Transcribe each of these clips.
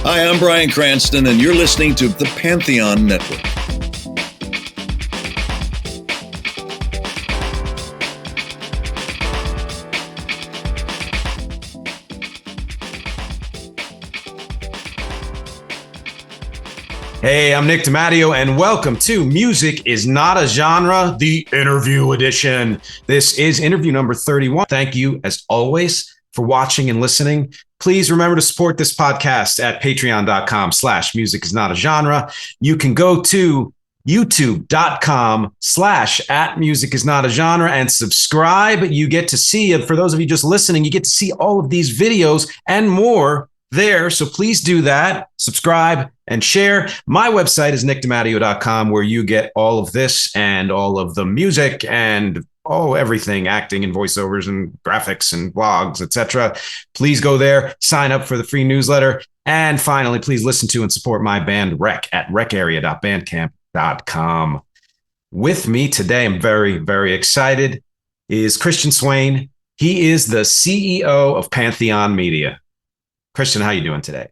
Hi, I'm Brian Cranston, and you're listening to the Pantheon Network. Hey, I'm Nick DiMatteo, and welcome to Music is Not a Genre, the interview edition. This is interview number 31. Thank you, as always, for watching and listening. Please remember to support this podcast at patreon.com/music is not a genre. You can go to youtube.com/@music is not a genre and subscribe. You get to see, for those of you just listening, you get to see all of these videos and more there. So please do that, subscribe and share. My website is nickdimatteo.com, where you get all of this and all of the music and everything, acting and voiceovers and graphics and blogs, etc. Please go there, sign up for the free newsletter. And finally, please listen to and support my band REC at recarea.bandcamp.com. With me today, I'm very, very excited, is Christian Swain. He is the CEO of Pantheon Media. Christian, how you doing today?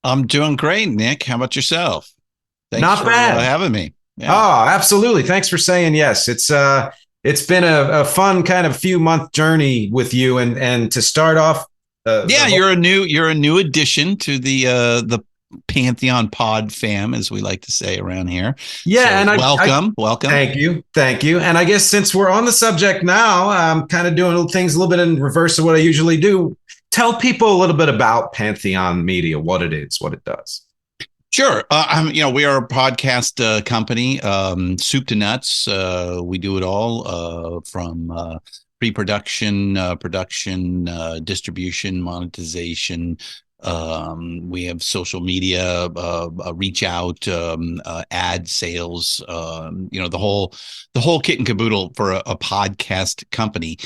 I'm doing great, Nick. How about yourself? Thanks Not bad. for having me. Yeah. Oh, absolutely. Thanks for saying yes. It's been a fun kind of few month journey with you, and to start off, you're a new addition to the Pantheon Pod fam, as we like to say around here. Yeah, so and welcome. Thank you. And I guess since we're on the subject now, I'm kind of doing things a little bit in reverse of what I usually do. Tell people a little bit about Pantheon Media, what it is, what it does. Sure. We are a podcast company, soup to nuts. We do it all from pre-production, production, distribution, monetization. We have social media, reach out, ad sales, the whole kit and caboodle for a podcast company.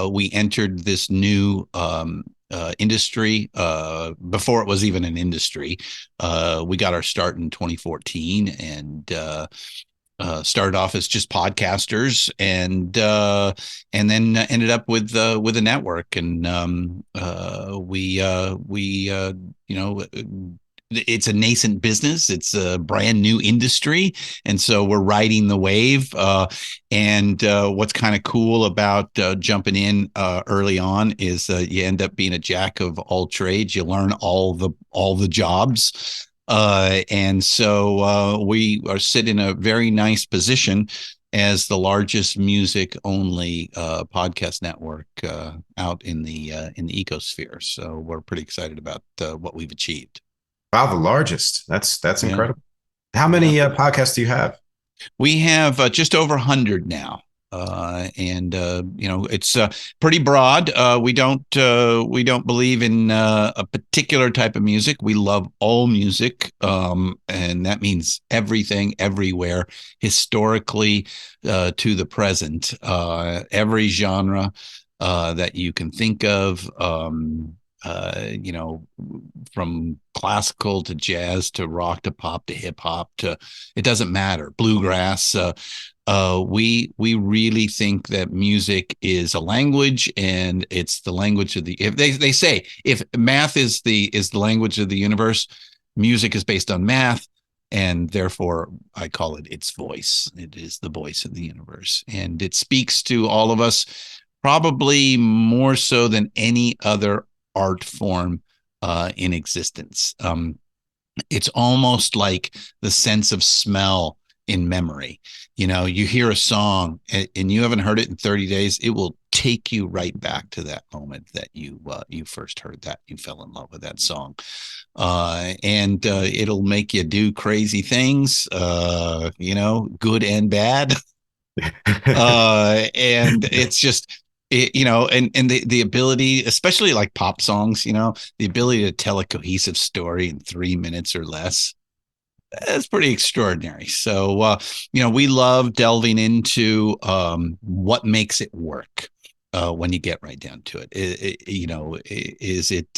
We entered this new industry before it was even an industry. We got our start in 2014 and started off as just podcasters, and then ended up with a network, and it's a nascent business. It's a brand new industry. And so we're riding the wave. And what's kind of cool about jumping in early on is you end up being a jack of all trades. You learn all the jobs. And so we are sitting in a very nice position as the largest music only podcast network out in the ecosphere. So we're pretty excited about what we've achieved. Wow, the largest. That's incredible. How many podcasts do you have? We have just over 100 now. It's pretty broad. We don't believe in a particular type of music. We love all music. And that means everything, everywhere, historically to the present, every genre that you can think of. From classical to jazz to rock to pop to hip hop to, it doesn't matter, bluegrass. We really think that music is a language, and it's the language of if they say if math is the language of the universe, music is based on math, and therefore I call it its voice. It is the voice of the universe, and it speaks to all of us, probably more so than any other art form in existence. It's almost like the sense of smell in memory. You hear a song and you haven't heard it in 30 days. It will take you right back to that moment that you first heard that, you fell in love with that song. And it'll make you do crazy things, good and bad. And it's just, and the ability, especially like pop songs, the ability to tell a cohesive story in 3 minutes or less, that's pretty extraordinary. So, we love delving into what makes it work. When you get right down to it, is it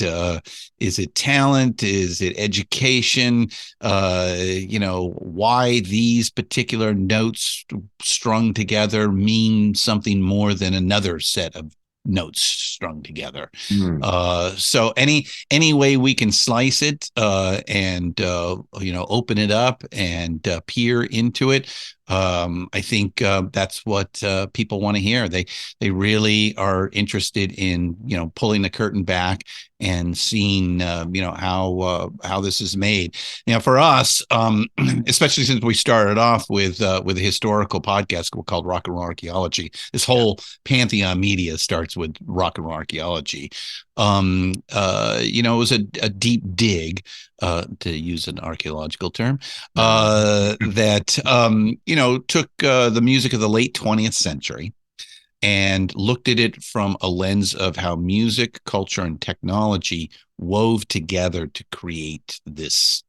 talent? Is it education? Why these particular notes strung together mean something more than another set of notes strung together. Mm. So any way we can slice it and open it up and peer into it, I think that's what people want to hear. They really are interested in pulling the curtain back and seeing how this is made. For us, especially since we started off with a historical podcast called Rock and Roll Archaeology, this whole Pantheon Media starts with Rock and Roll Archaeology. It was a deep dig, to use an archaeological term, that took the music of the late 20th century and looked at it from a lens of how music, culture, and technology wove together to create this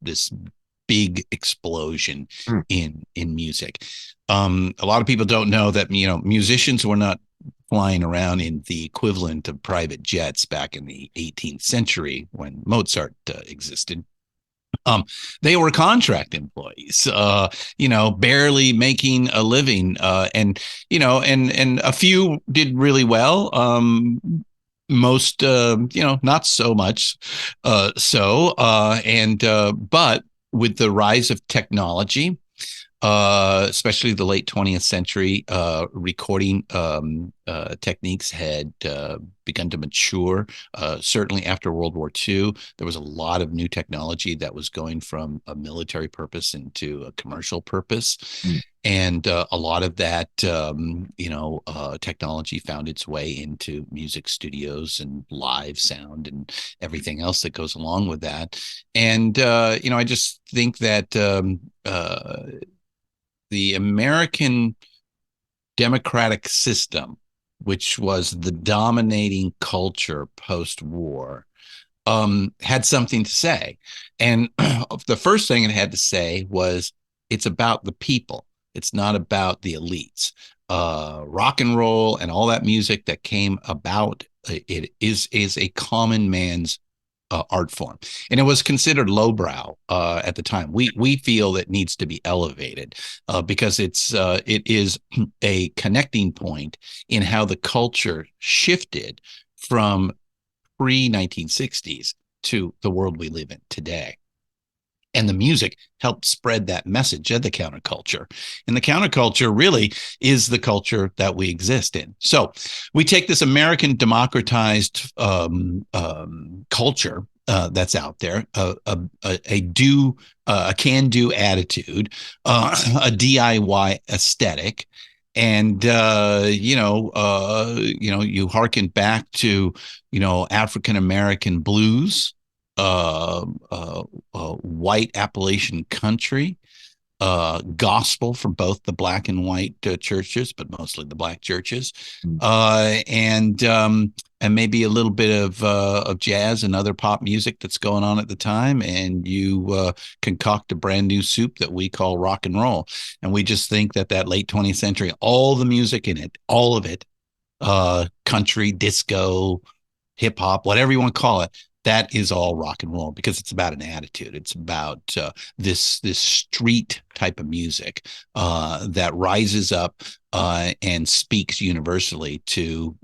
big explosion in music. A lot of people don't know that musicians were not flying around in the equivalent of private jets back in the 18th century when Mozart existed. They were contract employees, barely making a living, and a few did really well. Most, not so much. But with the rise of technology, especially the late 20th century, recording techniques had begun to mature. Certainly after World War II, there was a lot of new technology that was going from a military purpose into a commercial purpose. And a lot of that, technology found its way into music studios and live sound and everything else that goes along with that. And, I just think that the American democratic system, which was the dominating culture post-war, had something to say. And the first thing it had to say was, it's about the people. It's not about the elites. Rock and roll and all that music that came about, it is a common man's art form, and it was considered lowbrow at the time. We feel it needs to be elevated because it is a connecting point in how the culture shifted from pre-1960s to the world we live in today. And the music helped spread that message of the counterculture. And the counterculture really is the culture that we exist in. So we take this American democratized culture that's out there, a can-do attitude, a DIY aesthetic, and you hearken back to African American blues, white Appalachian country, gospel from both the black and white churches, but mostly the black churches, and maybe a little bit of jazz and other pop music that's going on at the time, and you concoct a brand new soup that we call rock and roll. And we just think that late 20th century, all the music in it, all of it, country, disco, hip hop, whatever you want to call it, that is all rock and roll, because it's about an attitude. It's about this street type of music that rises up and speaks universally to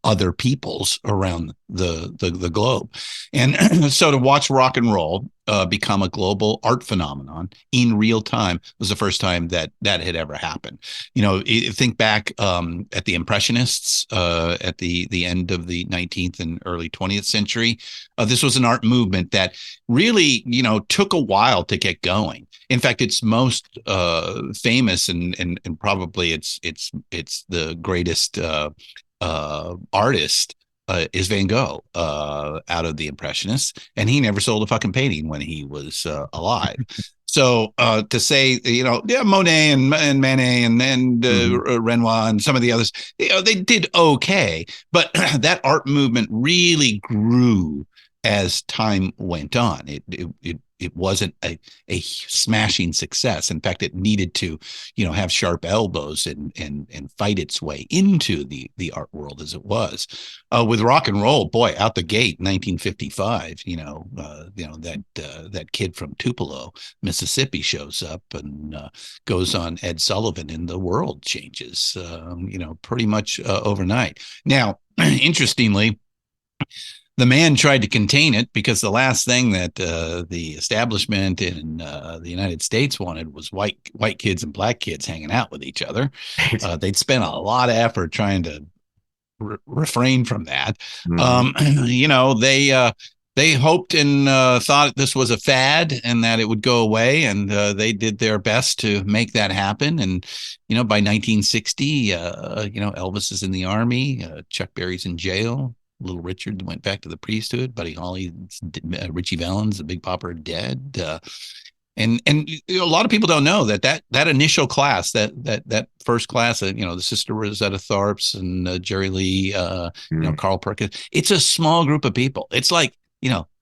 other peoples around the globe. And so to watch rock and roll become a global art phenomenon in real time was the first time that had ever happened. Think back at the Impressionists at the end of the 19th and early 20th century. This was an art movement that really, took a while to get going. In fact, it's most famous and probably it's the greatest artist is Van Gogh out of the Impressionists, and he never sold a fucking painting when he was alive. So to say, Monet and Manet and Renoir and some of the others, they did okay, but that art movement really grew as time went on. It wasn't a smashing success. In fact, it needed to, have sharp elbows and fight its way into the art world as it was. With rock and roll, boy, out the gate, 1955, that kid from Tupelo, Mississippi, shows up and goes on Ed Sullivan, and the world changes, pretty much overnight. Now, interestingly, the man tried to contain it because the last thing that the establishment in the United States wanted was white kids and black kids hanging out with each other. They'd spent a lot of effort trying to refrain from that. They hoped and thought this was a fad and that it would go away, and they did their best to make that happen. And by 1960, Elvis is in the army, Chuck Berry's in jail, Little Richard went back to the priesthood, Buddy Holly, Richie Valens, the Big Popper, are dead. And a lot of people don't know that initial class, that first class, the Sister Rosetta Tharpes and Jerry Lee, Carl Perkins, it's a small group of people. It's like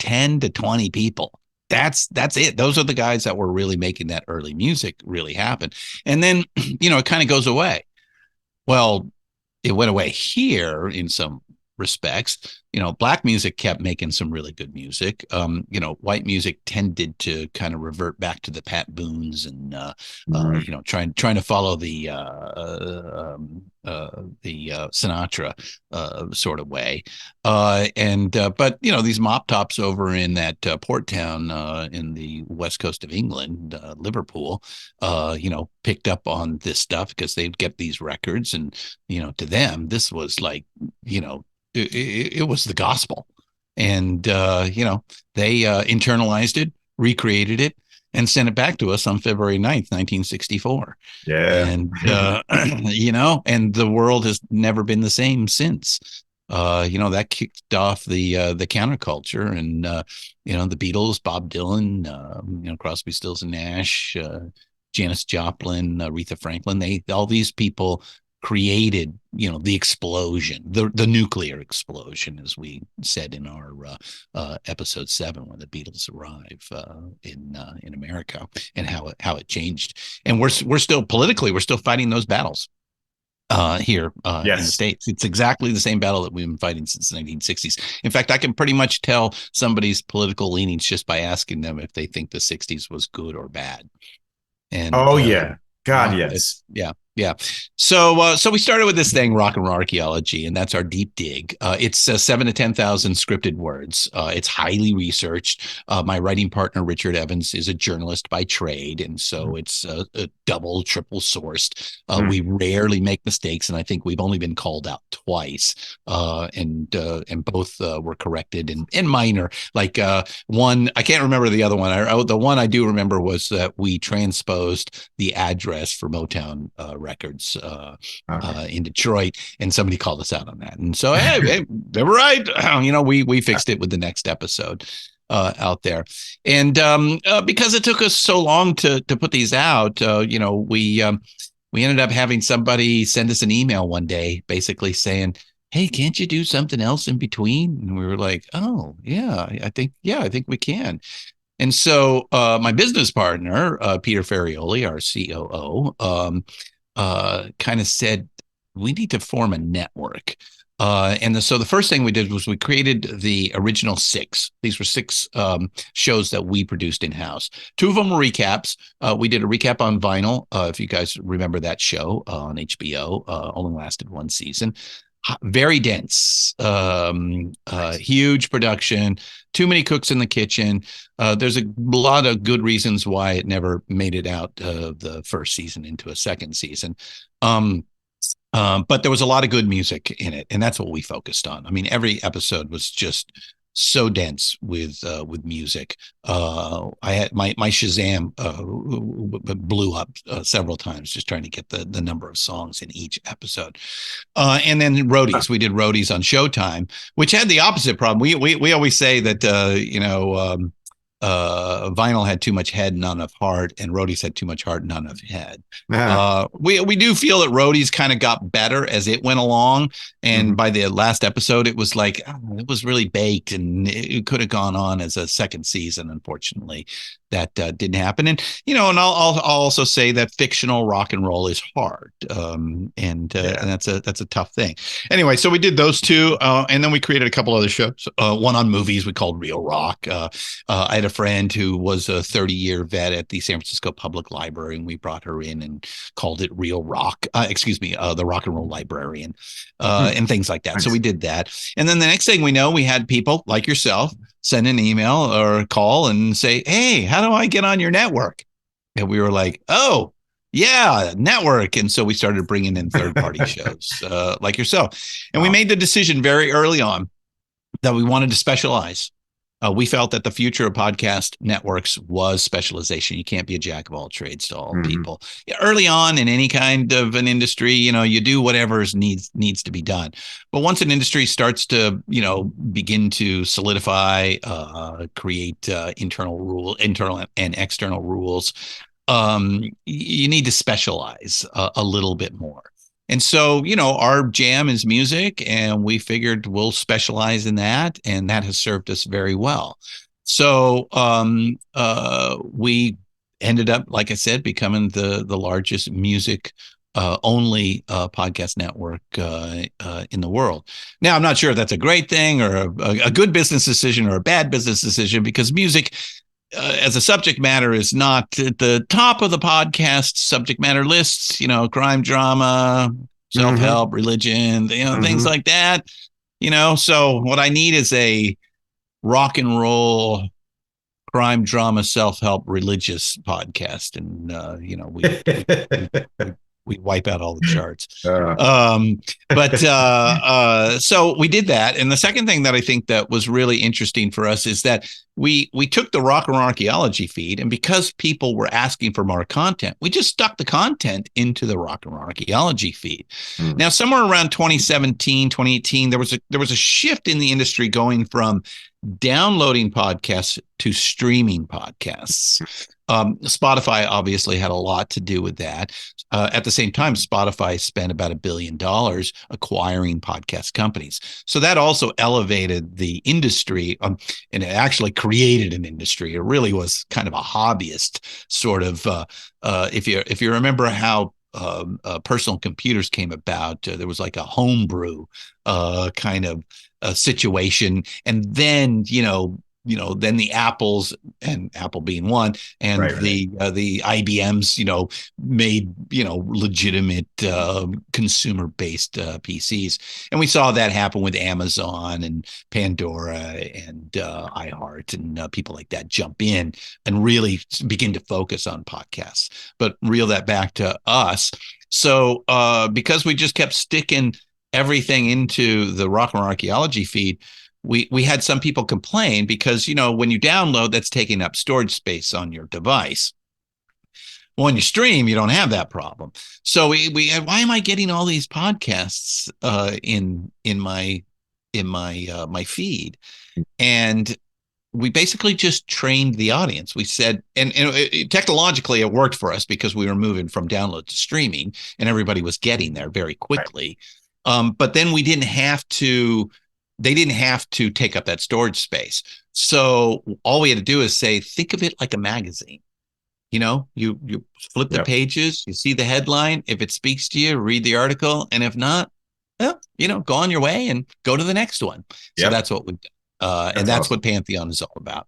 10 to 20 people. That's it. Those are the guys that were really making that early music really happen. And then it kind of goes away. Well, it went away here in some respects. Black music kept making some really good music. White music tended to kind of revert back to the Pat Boones and trying to follow the Sinatra sort of way. But these mop tops over in that port town in the west coast of England, Liverpool, picked up on this stuff because they'd get these records, and to them this was like it was the gospel, and they internalized it, recreated it, and sent it back to us on February 9th, 1964. Yeah. And and the world has never been the same since. That kicked off the counterculture, and the Beatles, Bob Dylan, Crosby, Stills and Nash, Janis Joplin, Aretha Franklin, all these people created the explosion, the nuclear explosion, as we said in our episode 7 when the Beatles arrive in America, and how it changed. And we're still politically, we're still fighting those battles here in the States. It's exactly the same battle that we've been fighting since the 1960s. In fact, I can pretty much tell somebody's political leanings just by asking them if they think the 60s was good or bad. And yes. Yeah. So we started with this thing, Rock and Roll Archaeology, and that's our deep dig. It's 7,000 to 10,000 scripted words. It's highly researched. My writing partner, Richard Evans, is a journalist by trade, and so it's a double, triple sourced. We rarely make mistakes, and I think we've only been called out twice, and both were corrected in minor. Like one, I can't remember the other one. The one I do remember was that we transposed the address for Motown records in Detroit, and somebody called us out on that, and so hey, they were right. We fixed it with the next episode out there, and because it took us so long to put these out, we ended up having somebody send us an email one day basically saying, hey, can't you do something else in between? And we were like, oh yeah, I think we can. And so my business partner, Peter Ferrioli, our COO, kind of said, we need to form a network. So the first thing we did was we created the original 6. These were 6 shows that we produced in-house. 2 of them were recaps. We did a recap on vinyl. If you guys remember that show on HBO, only lasted 1 season. Very dense, huge production, too many cooks in the kitchen. There's a lot of good reasons why it never made it out of the first season into a second season. But there was a lot of good music in it, and that's what we focused on. I mean, every episode was just so dense with music. I had my Shazam blew up several times just trying to get the number of songs in each episode. And then roadies, we did roadies on Showtime, which had the opposite problem. We always say that vinyl had too much head and not enough heart, and roadies had too much heart and not enough head. We do feel that roadies kind of got better as it went along, and by the last episode it was like it was really baked, and it could have gone on as a second season. Unfortunately, that didn't happen. And, and I'll also say that fictional rock and roll is hard. And that's a tough thing. Anyway, so we did those two. And then we created a couple other shows, one on movies we called Real Rock. I had a friend who was a 30-year vet at the San Francisco Public Library, and we brought her in and called it Real Rock. The Rock and Roll Librarian, and things like that. Nice. So we did that. And then the next thing we know, we had people like yourself send an email or call and say, hey, how do I get on your network? And we were like, oh, yeah, network. And so we started bringing in third-party shows like yourself. And we made the decision very early on that we wanted to specialize. We felt that the future of podcast networks was specialization. You can't be a jack of all trades to all people. Early on in any kind of an industry, you do whatever needs to be done. But once an industry starts to, begin to solidify, create internal and external rules, you need to specialize a little bit more. And so, our jam is music, and we figured we'll specialize in that, and that has served us very well. So we ended up, like I said, becoming the largest music only podcast network in the world. Now, I'm not sure if that's a great thing or a good business decision or a bad business decision, because music as a subject matter is not at the top of the podcast subject matter lists, crime, drama, self-help, religion, things like that, so what I need is a rock and roll, crime, drama, self-help, religious podcast. And, we wipe out all the charts. So we did that. And the second thing that I think that was really interesting for us is that we took the Rock and Roll Archaeology feed, and because people were asking for more content, we just stuck the content into the Rock and Roll Archaeology feed. Now, somewhere around 2017, 2018, there was a shift in the industry going from downloading podcasts to streaming podcasts. Spotify obviously had a lot to do with that. At the same time, Spotify spent about $1 billion acquiring podcast companies. So that also elevated the industry, and it actually created an industry. It really was kind of a hobbyist sort of. If you remember how personal computers came about, there was like a homebrew kind of situation, and then then the Apples, and Apple being one, and the IBMs, made, legitimate consumer-based PCs. And we saw that happen with Amazon and Pandora and iHeart and people like that jump in and really begin to focus on podcasts. But reel that back to us. So because we just kept sticking everything into the Rock and Roll Archaeology feed, we had some people complain because, when you download, that's taking up storage space on your device. Well, when you stream, you don't have that problem. So we why am I getting all these podcasts in my feed? And we basically just trained the audience. We said, and technologically it worked for us because we were moving from download to streaming, and everybody was getting there very quickly. But then they didn't have to take up that storage space. So all we had to do is say, think of it like a magazine. You flip the pages, you see the headline. If it speaks to you, read the article. And if not, go on your way and go to the next one. So that's what we do. And that's awesome. What Pantheon is all about.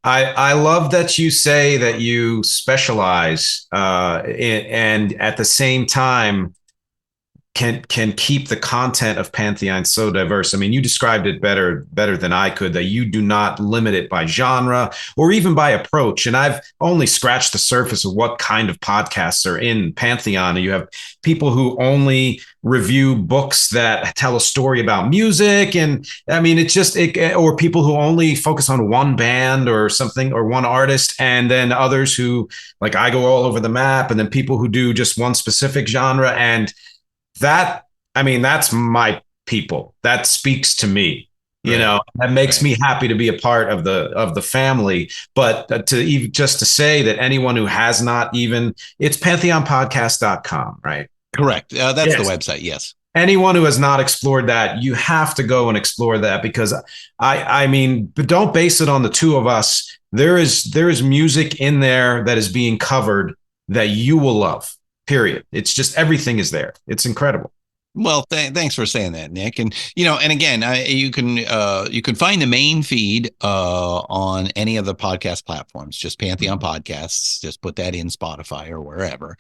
I love that you say that you specialize and at the same time can keep the content of Pantheon so diverse. I mean, you described it better than I could, that you do not limit it by genre or even by approach. And I've only scratched the surface of what kind of podcasts are in Pantheon. You have people who only review books that tell a story about music. And I mean, or people who only focus on one band or something, or one artist. And then others who, like, I go all over the map, and then people who do just one specific genre. And that's my people. That speaks to me, that makes me happy to be a part of the family. But to say that anyone who has not even, it's pantheonpodcast.com, right? Correct. That's the website. Yes. anyone who has not explored that, you have to go and explore that, because I mean, but don't base it on the two of us. There is music in there that is being covered that you will love. Period. It's just everything is there. It's incredible. Well, thanks for saying that, Nick. And and again, you can find the main feed on any of the podcast platforms. Just Pantheon Podcasts. Just put that in Spotify or wherever,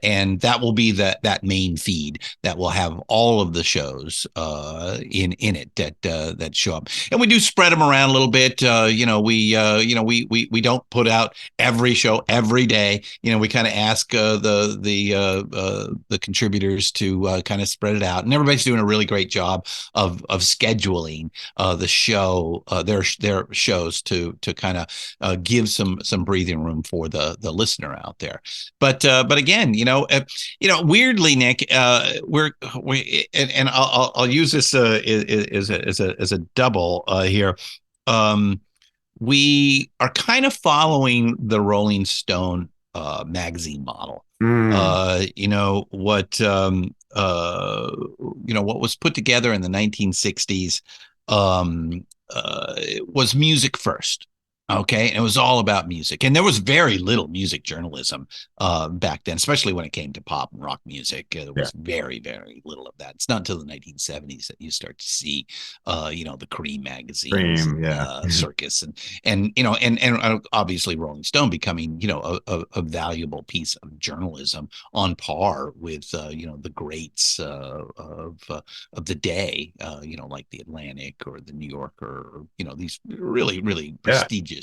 and that will be that main feed that will have all of the shows in it that show up. And we do spread them around a little bit. We don't put out every show every day. We kind of ask the contributors to kind of spread it out, and everybody's doing a really great job of scheduling the show, their shows to kind of give some breathing room for the listener out there. But again, weirdly, Nick, I'll use this as a double here. We are kind of following the Rolling Stone magazine model. What was put together in the 1960s was music first. Okay. And it was all about music. And there was very little music journalism back then, especially when it came to pop and rock music. There was very, very little of that. It's not until the 1970s that you start to see, the Cream magazines, Circus, and obviously Rolling Stone becoming, a valuable piece of journalism on par with, the greats of the day, like the Atlantic or the New Yorker, or, these really, really prestigious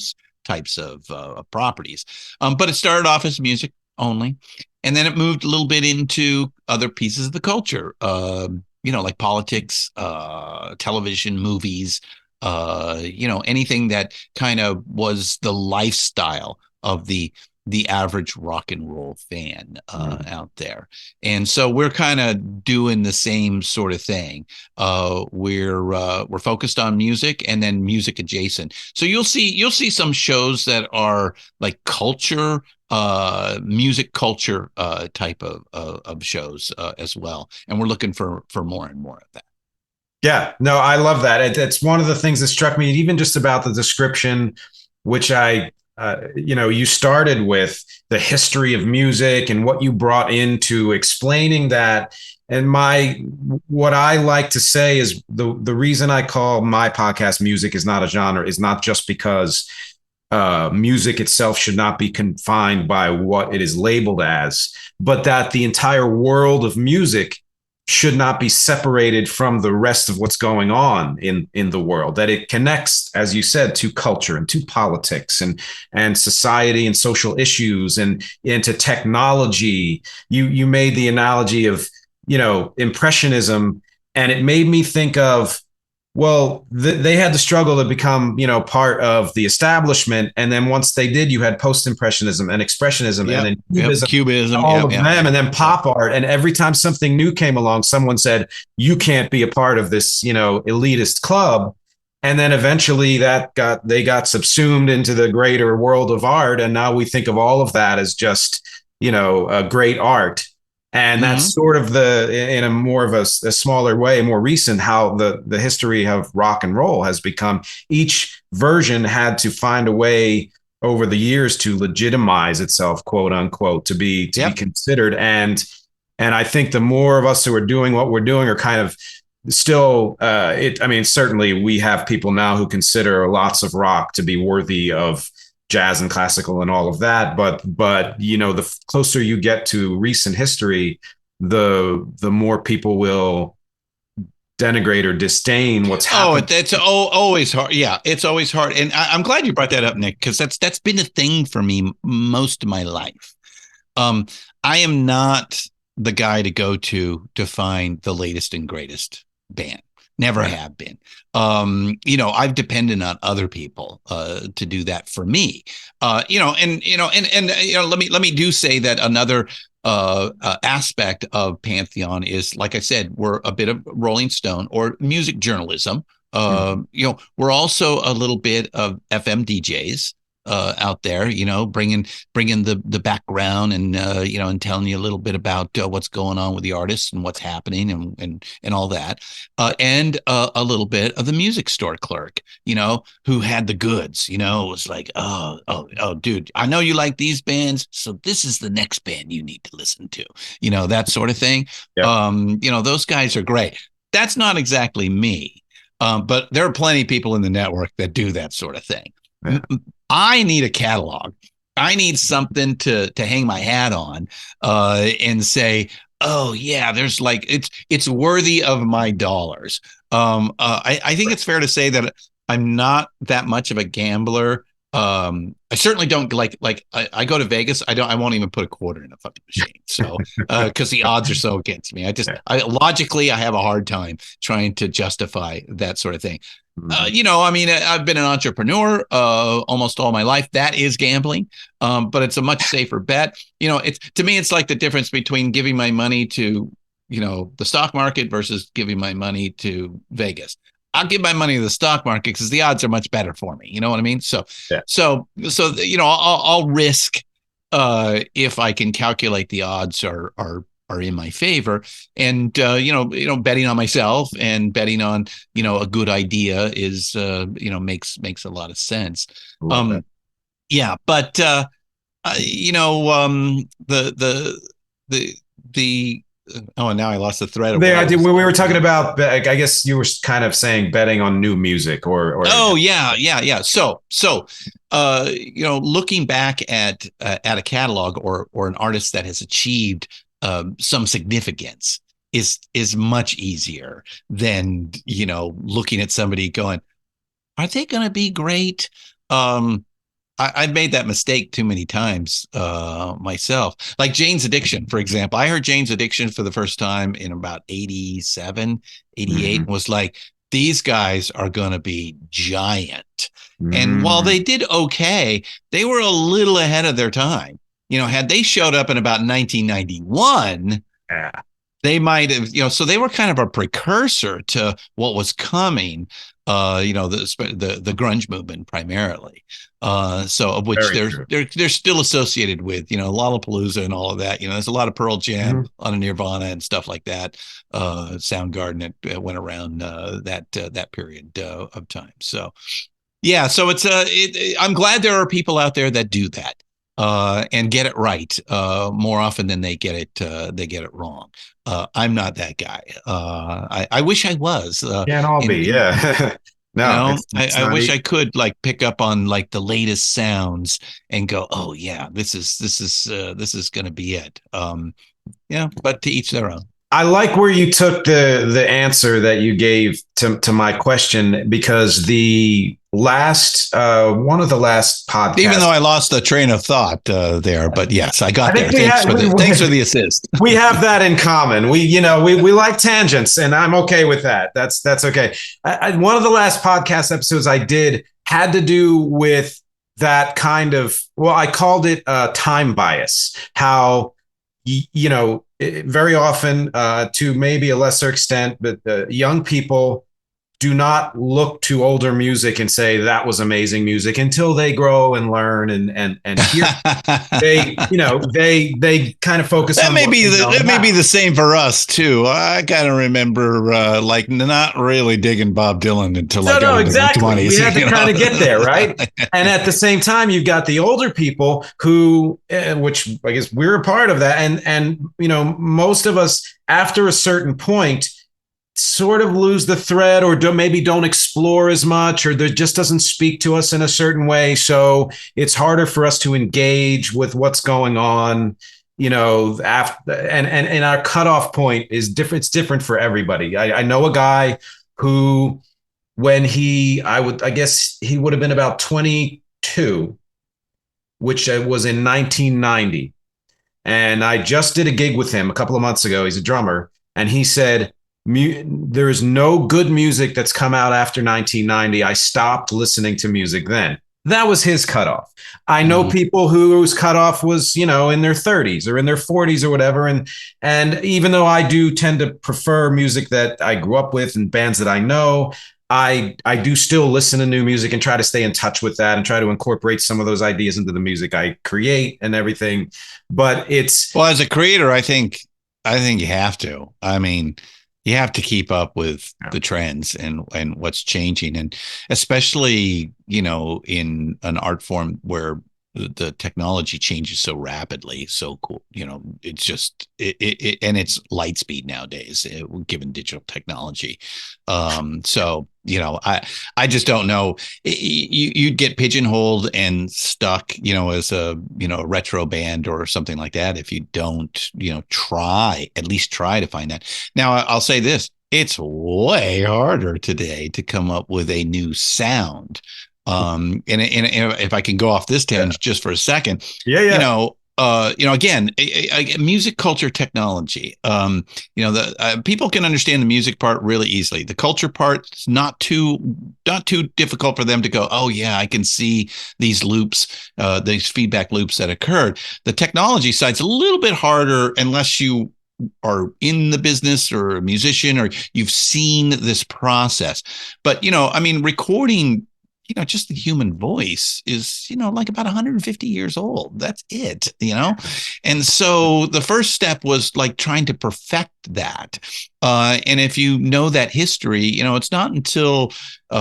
types of properties. But it started off as music only, and then it moved a little bit into other pieces of the culture, like politics, television, movies, anything that kind of was the lifestyle of the average rock and roll fan out there. And so we're kind of doing the same sort of thing. We're focused on music and then music adjacent. So you'll see some shows that are like culture, music culture type of shows as well. And we're looking for more and more of that. Yeah, no, I love that. It's one of the things that struck me, even just about the description, which you started with the history of music and what you brought into explaining that. And what I like to say is the reason I call my podcast Music Is Not a Genre is not just because music itself should not be confined by what it is labeled as, but that the entire world of music should not be separated from the rest of what's going on in the world, that it connects, as you said, to culture and to politics and society and social issues and into technology. You made the analogy of, Impressionism, and it made me think of, well, they had to struggle to become, part of the establishment. And then once they did, you had post-impressionism and expressionism and then cubism, all of them, and then pop art. And every time something new came along, someone said, you can't be a part of this, elitist club. And then eventually they got subsumed into the greater world of art. And now we think of all of that as just, great art. And that's sort of in a more of a smaller way, more recent, how the history of rock and roll has become. Each version had to find a way over the years to legitimize itself, quote unquote, to be considered. And I think the more of us who are doing what we're doing are kind of still, certainly we have people now who consider lots of rock to be worthy of jazz and classical and all of that. But the closer you get to recent history, the more people will denigrate or disdain what's happening. It's always hard. Yeah, it's always hard. And I'm glad you brought that up, Nick, because that's been a thing for me most of my life. I am not the guy to go to find the latest and greatest band. Never have been. I've depended on other people to do that for me. Let me do say that another aspect of Pantheon is, like I said, we're a bit of Rolling Stone or music journalism. We're also a little bit of FM DJs. out there, bringing the background and and telling you a little bit about what's going on with the artists and what's happening and all that, and a little bit of the music store clerk, who had the goods, was like, oh, dude, I know you like these bands, so this is the next band you need to listen to, that sort of thing. Yep. Those guys are great. That's not exactly me, but there are plenty of people in the network that do that sort of thing. Yeah. I need a catalog. I need something to hang my hat on and say, oh yeah, there's like it's worthy of my dollars. I think it's fair to say that I'm not that much of a gambler. I certainly don't like I go to Vegas. I won't even put a quarter in a fucking machine. So because the odds are so against me, logically I have a hard time trying to justify that sort of thing. I've been an entrepreneur almost all my life. That is gambling, but it's a much safer bet. To me, it's like the difference between giving my money to, the stock market versus giving my money to Vegas. I'll give my money to the stock market because the odds are much better for me. You know what I mean? So I'll risk if I can calculate the odds are in my favor, and betting on myself and betting on a good idea is makes a lot of sense. Yeah, but the oh, now I lost the thread. When we were talking about, I guess you were kind of saying betting on new music or oh yeah. So looking back at a catalog or an artist that has achieved some significance is much easier than looking at somebody going, are they going to be great? I've made that mistake too many times myself. Like Jane's Addiction, for example. I heard Jane's Addiction for the first time in about 87, 88, and was like, these guys are going to be giant. And while they did okay, they were a little ahead of their time. Had they showed up in about 1991, they might have, so they were kind of a precursor to what was coming, the grunge movement primarily. So of which they're still associated with, Lollapalooza and all of that. There's a lot of Pearl Jam, a lot of Nirvana and stuff like that. Soundgarden that went around that period of time. So yeah, so I'm glad there are people out there that do that. And get it right more often than they get it wrong. I'm not that guy. I wish I was. Can't all be. Yeah. No, I wish I could like pick up on like the latest sounds and go, oh yeah, this is going to be it. Yeah, but to each their own. I like where you took the answer that you gave to my question, because the last one of the last podcasts, even though I lost the train of thought there, but yes, I got there. Thanks for the assist. We have that in common. We like tangents, and I'm okay with that. That's okay. One of the last podcast episodes I did had to do with that kind of, well, I called it time bias. How very often, to maybe a lesser extent, but young people do not look to older music and say that was amazing music until they grow and learn and hear. they kind of focus that on may be the same for us too. I kind of remember like not really digging Bob Dylan until exactly. 20s. We had to kind of get there, right? And at the same time, you've got the older people who, which I guess we're a part of that, and most of us after a certain point sort of lose the thread, or maybe don't explore as much, or that just doesn't speak to us in a certain way. So it's harder for us to engage with what's going on, after, and our cutoff point is different. It's different for everybody. I know a guy who, when I guess he would have been about 22, which was in 1990. And I just did a gig with him a couple of months ago. He's a drummer. And he said, there is no good music that's come out after 1990. I stopped listening to music then. That was his cutoff. I know people whose cutoff was, in their 30s or in their 40s or whatever. And even though I do tend to prefer music that I grew up with and bands that I know, I do still listen to new music and try to stay in touch with that and try to incorporate some of those ideas into the music I create and everything. But it's Well, as a creator, I think you have to. I mean, you have to keep up with the trends and what's changing, and especially, in an art form where the technology changes so rapidly. So cool, it's just and it's light speed nowadays, given digital technology. So I just don't know. You'd get pigeonholed and stuck, as a retro band or something like that if you don't, at least try to find that. Now, I'll say this: it's way harder today to come up with a new sound. And if I can go off this tangent just for a second, yeah. Again, music culture technology. The people can understand the music part really easily. The culture part is not too difficult for them to go, oh yeah, I can see these loops, these feedback loops that occurred. The technology side's a little bit harder unless you are in the business or a musician or you've seen this process. But recording, just the human voice is, like about 150 years old. That's it. And so the first step was like trying to perfect that. And if you know that history, it's not until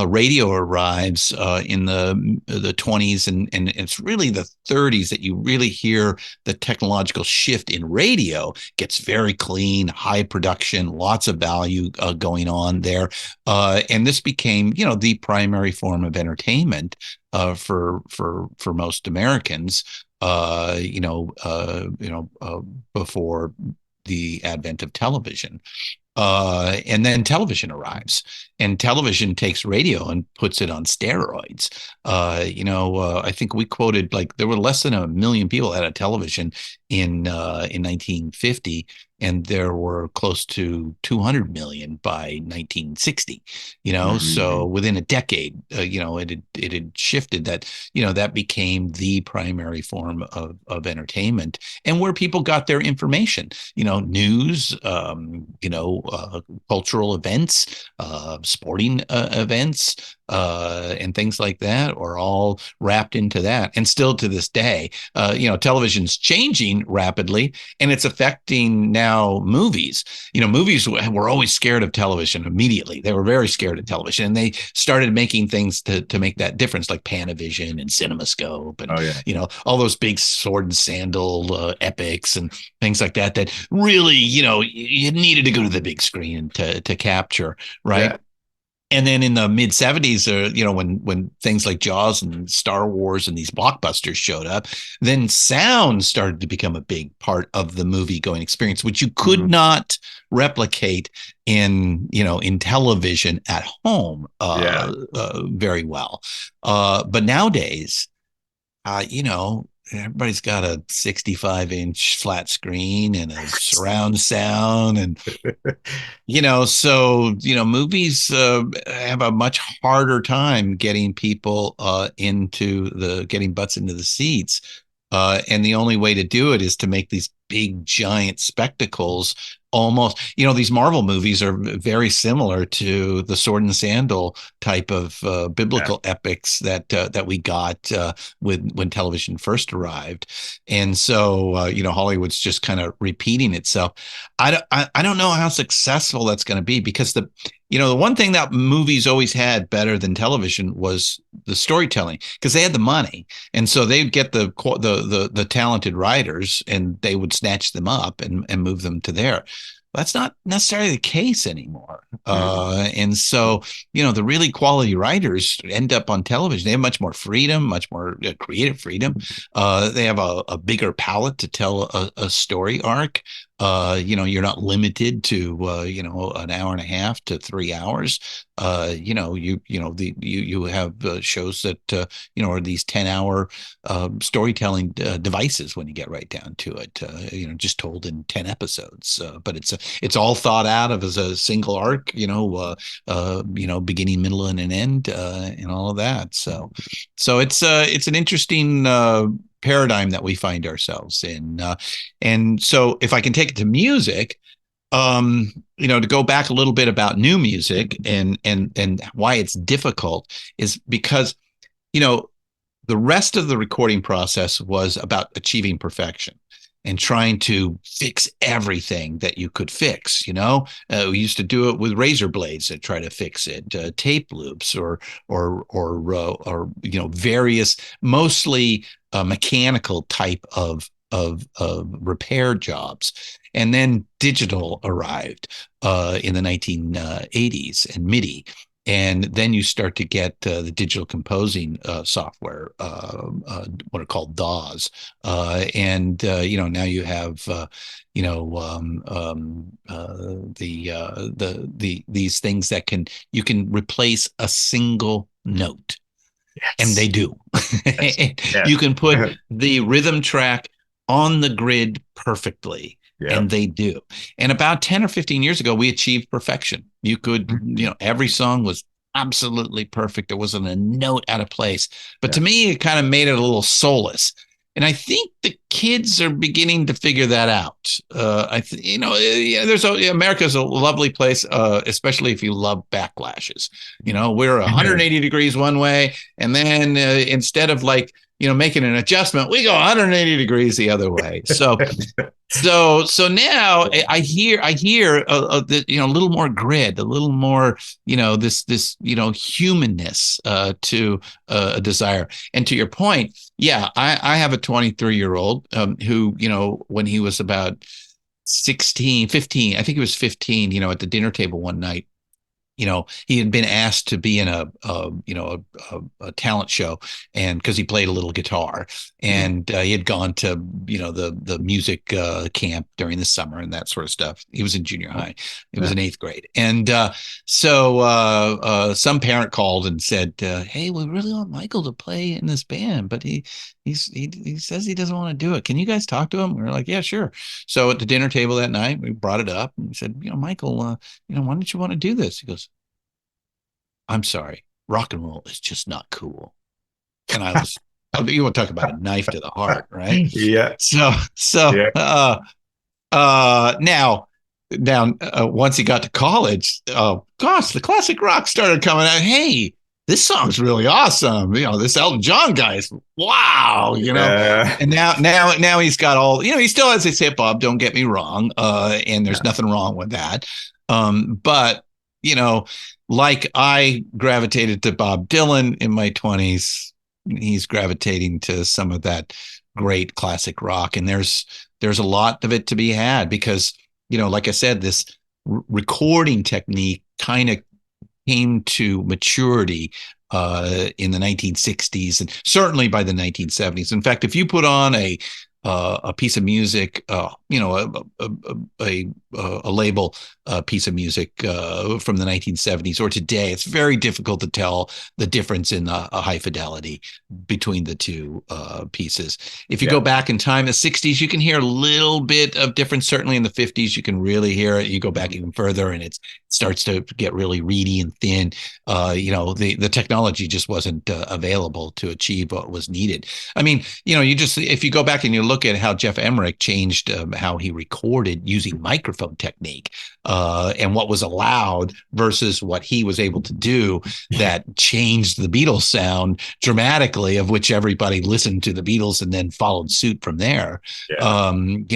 radio arrives in the 20s and it's really the 30s that you really hear the technological shift in radio. Gets very clean, high production, lots of value going on there. And this became, the primary form of entertainment for most Americans. Before the advent of television. And then television arrives, and television takes radio and puts it on steroids. I think we quoted like there were less than 1 million people at a television in 1950, and there were close to 200 million by 1960. So within a decade, it had shifted that. That became the primary form of entertainment and where people got their information. News, cultural events, sporting events, and things like that are all wrapped into that. And still to this day, television's changing rapidly, and it's affecting now movies. Movies were always scared of television immediately. They were very scared of television, and they started making things to make that difference, like Panavision and CinemaScope, and all those big sword and sandal epics and things like that. That really, you needed to go to the big screen to capture, right? Yeah. And then in the mid 70s, when things like Jaws and Star Wars and these blockbusters showed up, then sound started to become a big part of the movie going experience, which you could not replicate in television at home very well. But nowadays, everybody's got a 65-inch flat screen and a surround sound, and movies have a much harder time getting people getting butts into the seats, and the only way to do it is to make these big giant spectacles. Almost, these Marvel movies are very similar to the sword and sandal type of biblical epics that we got when television first arrived, and so Hollywood's just kind of repeating itself. I don't know how successful that's going to be, because the one thing that movies always had better than television was the storytelling, because they had the money, and so they'd get the talented writers, and they would snatch them up and move them to there. That's not necessarily the case anymore. And so, the really quality writers end up on television. They have much more freedom, much more creative freedom. They have a bigger palette to tell a story arc. You're not limited to, an hour and a half to 3 hours. You have shows that, are these 10-hour storytelling devices when you get right down to it, just told in 10 episodes. But it's all thought out of as a single arc, beginning, middle, and an end, and all of that. So it's an interesting paradigm that we find ourselves in. And so if I can take it to music, To go back a little bit about new music and why it's difficult is because, the rest of the recording process was about achieving perfection and trying to fix everything that you could fix. We used to do it with razor blades that try to fix it, tape loops, or various mostly mechanical type of repair jobs. And then digital arrived in the 1980s and MIDI. And then you start to get the digital composing software, what are called DAWs, now you have these things that you can replace a single note, Yes. and they do. Yes. You can put the rhythm track on the grid perfectly. Yeah. And they do. And about 10 or 15 years ago, we achieved perfection. You could, every song was absolutely perfect. There wasn't a note out of place. But to me, it kind of made it a little soulless. And I think the kids are beginning to figure that out. America's a lovely place, especially if you love backlashes. We're 180 degrees one way, and then instead of making an adjustment, we go 180 degrees the other way. So now I hear a little more grit, a little more this humanness to a desire. And to your point, I have a 23-year-old who when he was about 15, I think he was 15, at the dinner table one night. He had been asked to be in a talent show, and because he played a little guitar, and he had gone to the music camp during the summer and that sort of stuff. He was in junior high. It was in 8th grade, and so some parent called and said, "Hey, we really want Michael to play in this band, but he says he doesn't want to do it. Can you guys talk to him?" We were like, "Yeah, sure." So at the dinner table that night, we brought it up and we said, "Michael, why don't you want to do this?" He goes, "I'm sorry, rock and roll is just not cool." And I was, you want to talk about a knife to the heart, right? Yeah. Now, once he got to college, the classic rock started coming out. Hey, this song's really awesome. This Elton John guy's wow. And now he's got all. He still has his hip hop. Don't get me wrong. And there's nothing wrong with that. But like I gravitated to Bob Dylan in my 20s, he's gravitating to some of that great classic rock. And there's a lot of it to be had because, like I said, this recording technique kind of came to maturity in the 1960s and certainly by the 1970s. In fact, if you put on a piece of music, a label piece of music from the 1970s or today, it's very difficult to tell the difference in a high fidelity between the two pieces. If you go back in time, the 60s, you can hear a little bit of difference. Certainly in the 50s, you can really hear it. You go back even further and it starts to get really reedy and thin. The technology just wasn't available to achieve what was needed. I mean, if you go back and you look at how Jeff Emmerich changed how he recorded using microphone technique and what was allowed versus what he was able to do, that changed the Beatles sound dramatically, of which everybody listened to the Beatles and then followed suit from there. You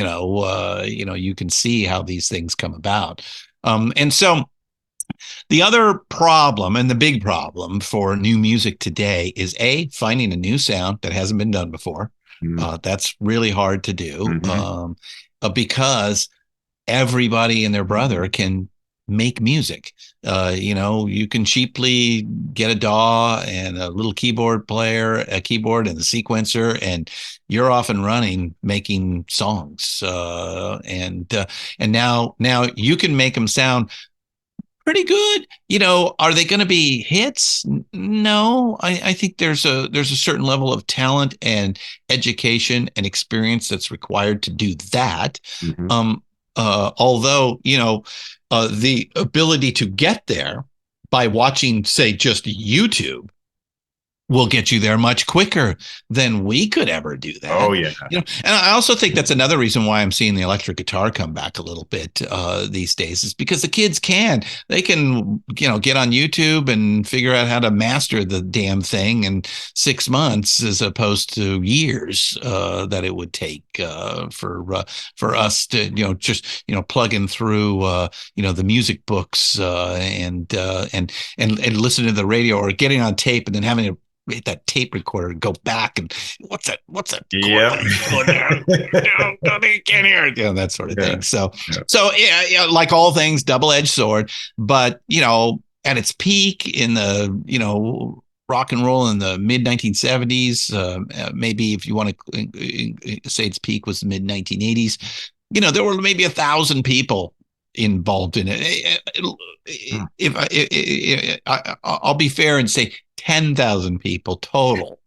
can see how these things come about. And so the other problem, and the big problem for new music today, is finding a new sound that hasn't been done before. That's really hard to do because everybody and their brother can make music. You can cheaply get a DAW and a little keyboard and a sequencer, and you're off and running making songs. And now you can make them sound pretty good. Are they going to be hits? No, I think there's a certain level of talent and education and experience that's required to do that. Although, the ability to get there by watching, say, just YouTube will get you there much quicker than we could ever do that. Oh yeah. And I also think that's another reason why I'm seeing the electric guitar come back a little bit these days, is because the kids they can get on YouTube and figure out how to master the damn thing in 6 months, as opposed to years that it would take for us to just plugging through the music books and listen to the radio, or getting on tape and then having to hit that tape recorder and go back and what's that Yeah. Can't hear it, that sort of thing. So like all things, double-edged sword. But at its peak in the rock and roll in the mid 1970s, maybe if you want to say its peak was the mid 1980s, there were maybe 1,000 people involved in it. I'll be fair and say 10,000 people total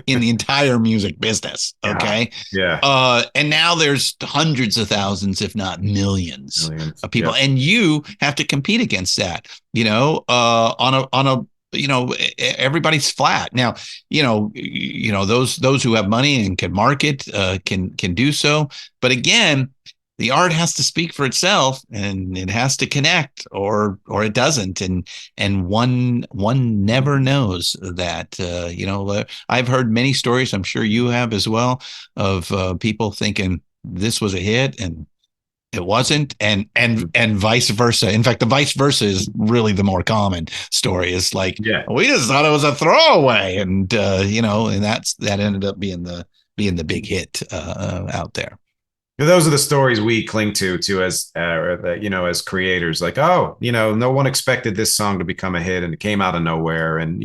in the entire music business. Okay. Yeah. And now there's hundreds of thousands, if not millions of people. Yeah. And you have to compete against that, on a everybody's flat. Now, those who have money and can market, can do so. But again, the art has to speak for itself, and it has to connect, or it doesn't. And one never knows that. I've heard many stories, I'm sure you have as well, of people thinking this was a hit and it wasn't, and vice versa. In fact, the vice versa is really the more common story. Is like, we just thought it was a throwaway, and and that ended up being the big hit out there. Those are the stories we cling to as creators. Like, no one expected this song to become a hit, and it came out of nowhere. And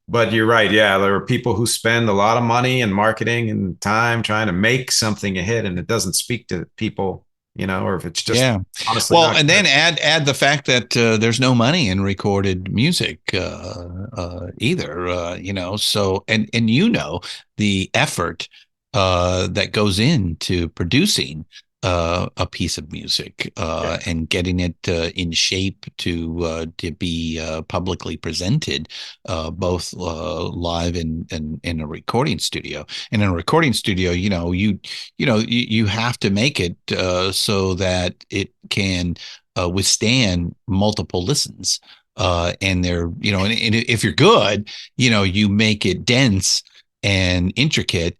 but you're right. Yeah, there are people who spend a lot of money and marketing and time trying to make something a hit, and it doesn't speak to people. Or if it's just honestly. Well, and then add the fact that there's no money in recorded music either. So and the effort that goes into producing a piece of music and getting it in shape to be publicly presented, both live and in a recording studio. And in a recording studio, you have to make it so that it can withstand multiple listens. And they're, and if you're good, you make it dense and intricate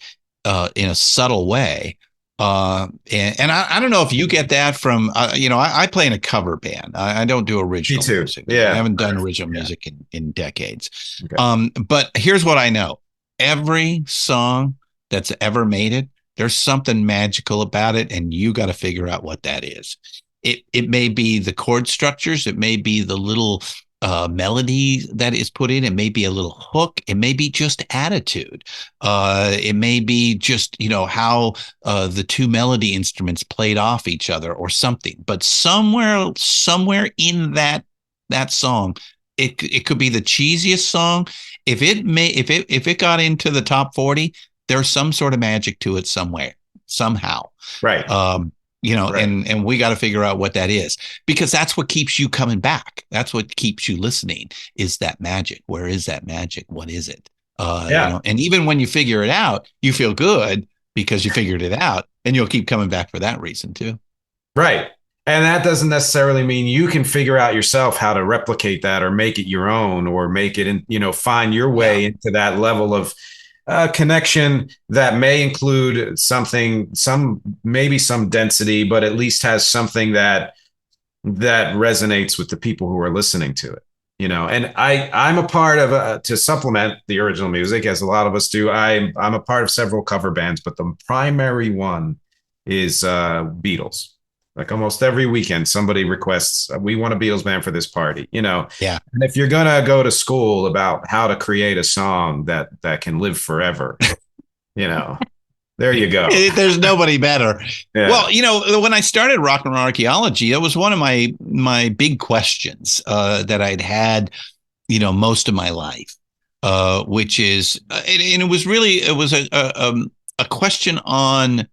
in a subtle way. And I don't know if you get that from, I play in a cover band. I don't do original music. Yeah. I haven't done original music in decades. Okay. But here's what I know. Every song that's ever made it, there's something magical about it, and you got to figure out what that is. It may be the chord structures. It may be the little melody that is put in. It may be a little hook. It may be just attitude. It may be just, how the two melody instruments played off each other or something. But somewhere in that song, it could be the cheesiest song. If it got into the top 40, there's some sort of magic to it somewhere, somehow. Right. Right. And we got to figure out what that is, because that's what keeps you coming back. That's what keeps you listening, is that magic. Where is that magic? What is it? And even when you figure it out, you feel good because you figured it out, and you'll keep coming back for that reason too. Right. And that doesn't necessarily mean you can figure out yourself how to replicate that or make it your own, or make it find your way into that level of connection that may include maybe some density, but at least has something that resonates with the people who are listening to it. And I'm a part of to supplement the original music, as a lot of us do. I'm a part of several cover bands, but the primary one is Beatles. Like almost every weekend, somebody requests, we want a Beatles band for this party, Yeah. And if you're going to go to school about how to create a song that can live forever, there you go. There's nobody better. Yeah. Well, when I started Rock and Roll Archaeology, it was one of my big questions that I'd had, most of my life, which is, and it was a question on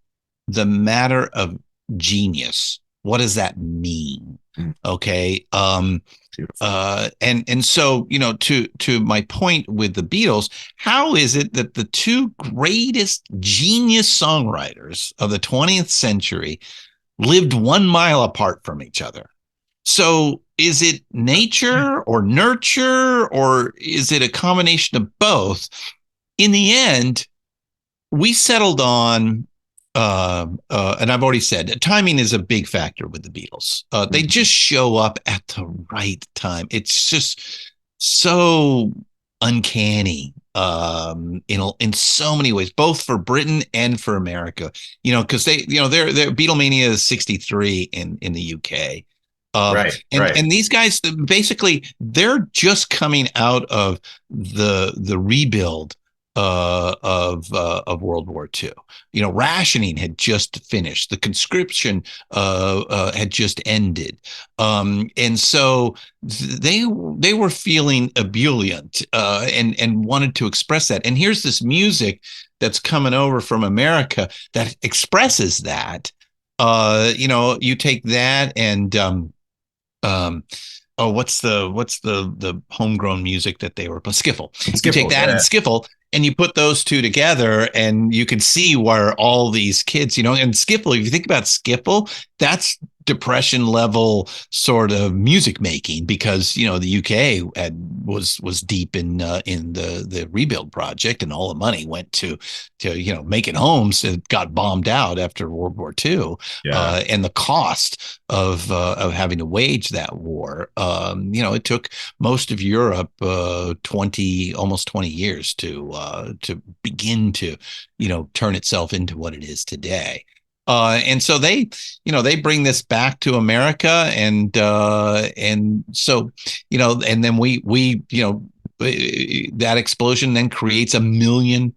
the matter of genius. What does that mean? Okay. Beautiful. And so, to my point with the Beatles, how is it that the two greatest genius songwriters of the 20th century lived 1 mile apart from each other? So is it nature or nurture, or is it a combination of both? In the end, we settled on, and I've already said, timing is a big factor with the Beatles. They just show up at the right time. It's just so uncanny, in so many ways, both for Britain and for America. Because their Beatlemania is 63 in the UK. And these guys, basically, they're just coming out of the rebuild of World War II. Rationing had just finished. The conscription had just ended, and so they were feeling ebullient, and wanted to express that. And here's this music that's coming over from America that expresses that. You take that and what's the homegrown music that they were playing? Skiffle. You take that and skiffle, and you put those two together, and you can see where all these kids, and skiffle. If you think about skiffle, that's Depression level sort of music making, because the UK was deep in the rebuild project, and all the money went to making homes that got bombed out after World War II, and the cost of having to wage that war. It took most of Europe almost 20 years to begin to turn itself into what it is today. And so they bring this back to America, and so and then we that explosion then creates a million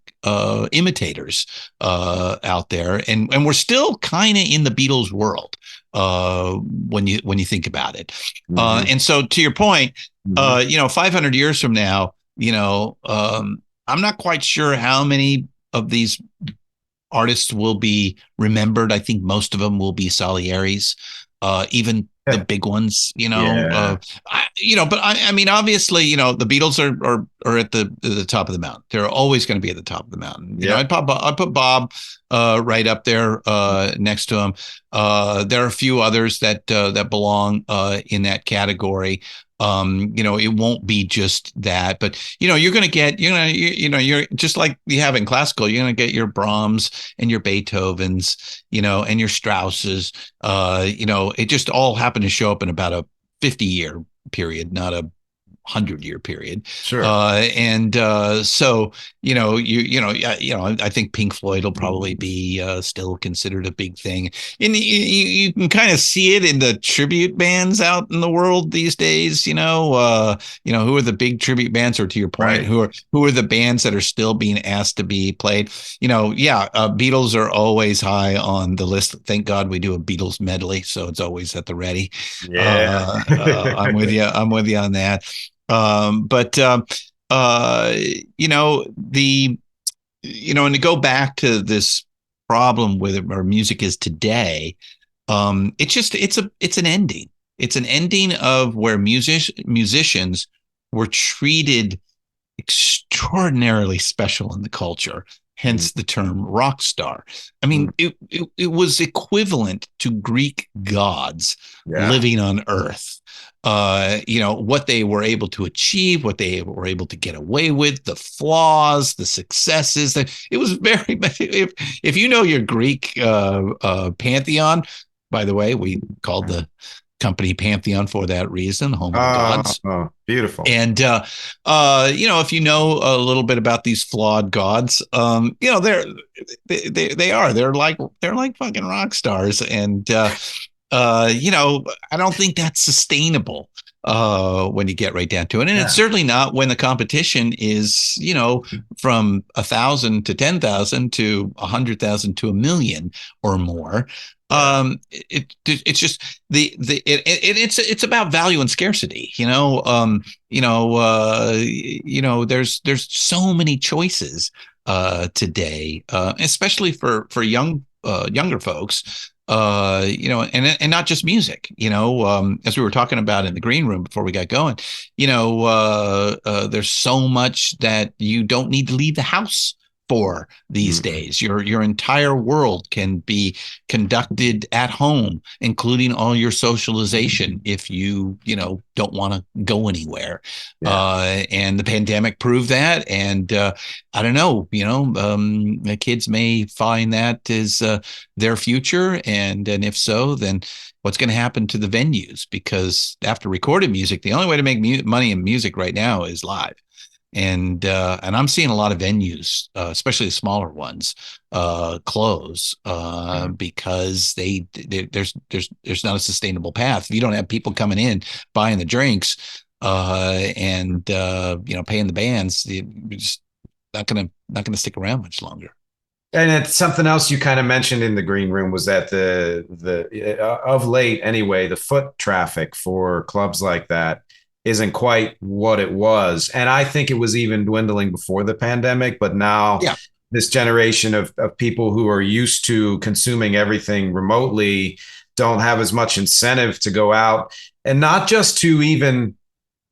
imitators out there, and we're still kind of in the Beatles world when you think about it. And so, to your point, 500 years from now, I'm not quite sure how many of these artists will be remembered. I think most of them will be Salieri's, even the big ones, but I mean, obviously, the Beatles are at the top of the mountain. They're always going to be at the top of the mountain. I'd put Bob right up there next to him. There are a few others that belong in that category. It won't be just that, but you're going to get, you're just like you have in classical, you're going to get your Brahms and your Beethovens, and your Strausses. It just all happened to show up in about a 50-year period, not a 100-year period. Sure. So I think Pink Floyd will probably be still considered a big thing, and you can kind of see it in the tribute bands out in the world these days. Who are the big tribute bands, or to your point, who are the bands that are still being asked to be played? Beatles are always high on the list. Thank God we do a Beatles medley, so it's always at the ready. I'm with you on that. And to go back to this problem with where music is today, it's an ending. It's an ending of where musicians were treated extraordinarily special in the culture. Hence the term rock star. I mean, it was equivalent to Greek gods living on Earth. What they were able to achieve, what they were able to get away with, the flaws, the successes. It was very, if your Greek pantheon, by the way, we called the company Pantheon for that reason, home of the gods. Oh, beautiful. And if you know a little bit about these flawed gods, they're like fucking rock stars, and I don't think that's sustainable when you get right down to it. And it's certainly not when the competition is, from 1,000 to 10,000 to 100,000 to 1 million or more. It's just it's about value and scarcity. There's so many choices today, especially for younger folks. and not just music, as we were talking about in the green room before we got going, there's so much that you don't need to leave the house for these days. Your entire world can be conducted at home, including all your socialization if you don't want to go anywhere. And the pandemic proved that. And I don't know, the kids may find that is their future, and if so, then what's going to happen to the venues? Because after recorded music, the only way to make money in music right now is live. And I'm seeing a lot of venues, especially the smaller ones, close because there's not a sustainable path. If you don't have people coming in buying the drinks and paying the bands, you're just not gonna stick around much longer. And it's something else you kind of mentioned in the green room was that the of late anyway, the foot traffic for clubs like that isn't quite what it was. And I think it was even dwindling before the pandemic, but now this generation of people who are used to consuming everything remotely don't have as much incentive to go out, and not just to even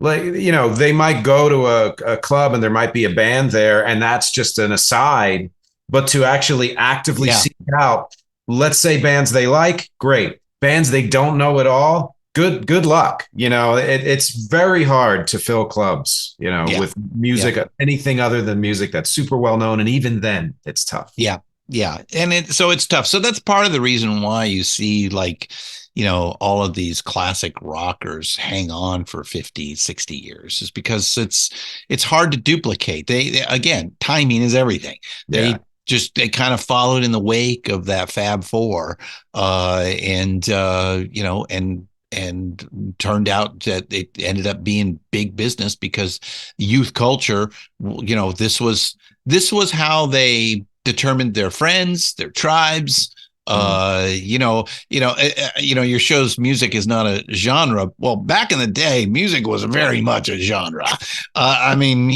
they might go to a club and there might be a band there and that's just an aside, but to actually actively seek out, let's say bands they like, great. Bands they don't know at all, good luck. It's very hard to fill clubs, with music, anything other than music that's super well known. And even then it's tough. Yeah. And so it's tough. So that's part of the reason why you see all of these classic rockers hang on for 50, 60 years is because it's hard to duplicate. They again, timing is everything. They kind of followed in the wake of that Fab Four, and turned out that it ended up being big business because youth culture, this was how they determined their friends, their tribes. Your show's music is not a genre. Well, back in the day, music was very much a genre. We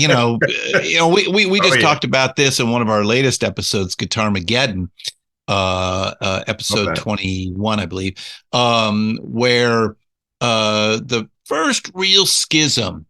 just talked about this in one of our latest episodes, Guitar Mageddon, episode 21, I believe, where the first real schism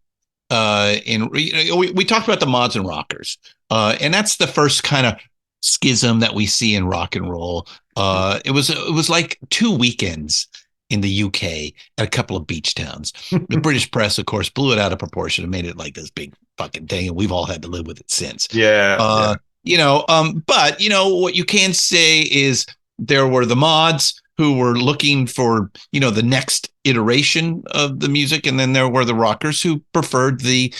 we talked about the mods and rockers, and that's the first kind of schism that we see in rock and roll. It was like 2 weekends in the UK at a couple of beach towns. The British press, of course, blew it out of proportion and made it like this big fucking thing, and we've all had to live with it since. But what you can say is there were the mods who were looking for, the next iteration of the music. And then there were the rockers who preferred the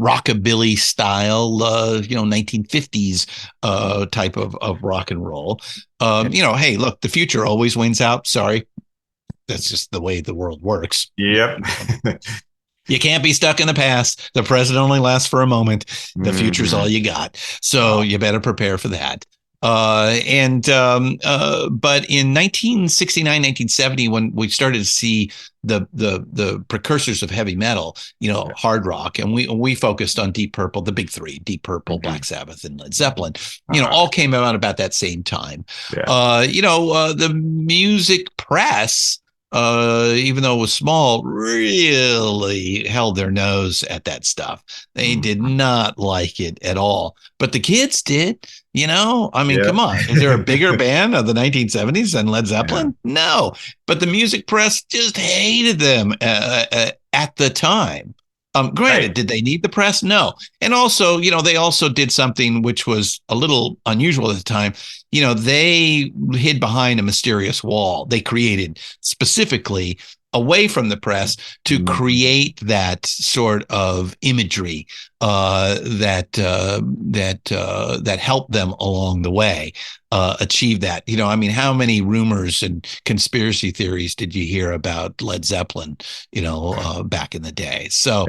rockabilly style, 1950s type of rock and roll. Hey, look, the future always wins out. Sorry. That's just the way the world works. Yep. You can't be stuck in the past. The present only lasts for a moment. The future's all you got. So you better prepare for that. But in 1969, 1970, when we started to see the precursors of heavy metal, hard rock, and we focused on Deep Purple, the big three, Deep Purple, Black Sabbath, and Led Zeppelin, all came out about that same time. The music press, even though it was small, really held their nose at that stuff. They did not like it at all. But the kids did, come on. Is there a bigger band of the 1970s than Led Zeppelin? Yeah. No. But the music press just hated them at the time. Granted, did they need the press? No. And also, they also did something which was a little unusual at the time. They hid behind a mysterious wall they created specifically away from the press to create that sort of imagery that helped them along the way achieve that. How many rumors and conspiracy theories did you hear about Led Zeppelin, back in the day? So,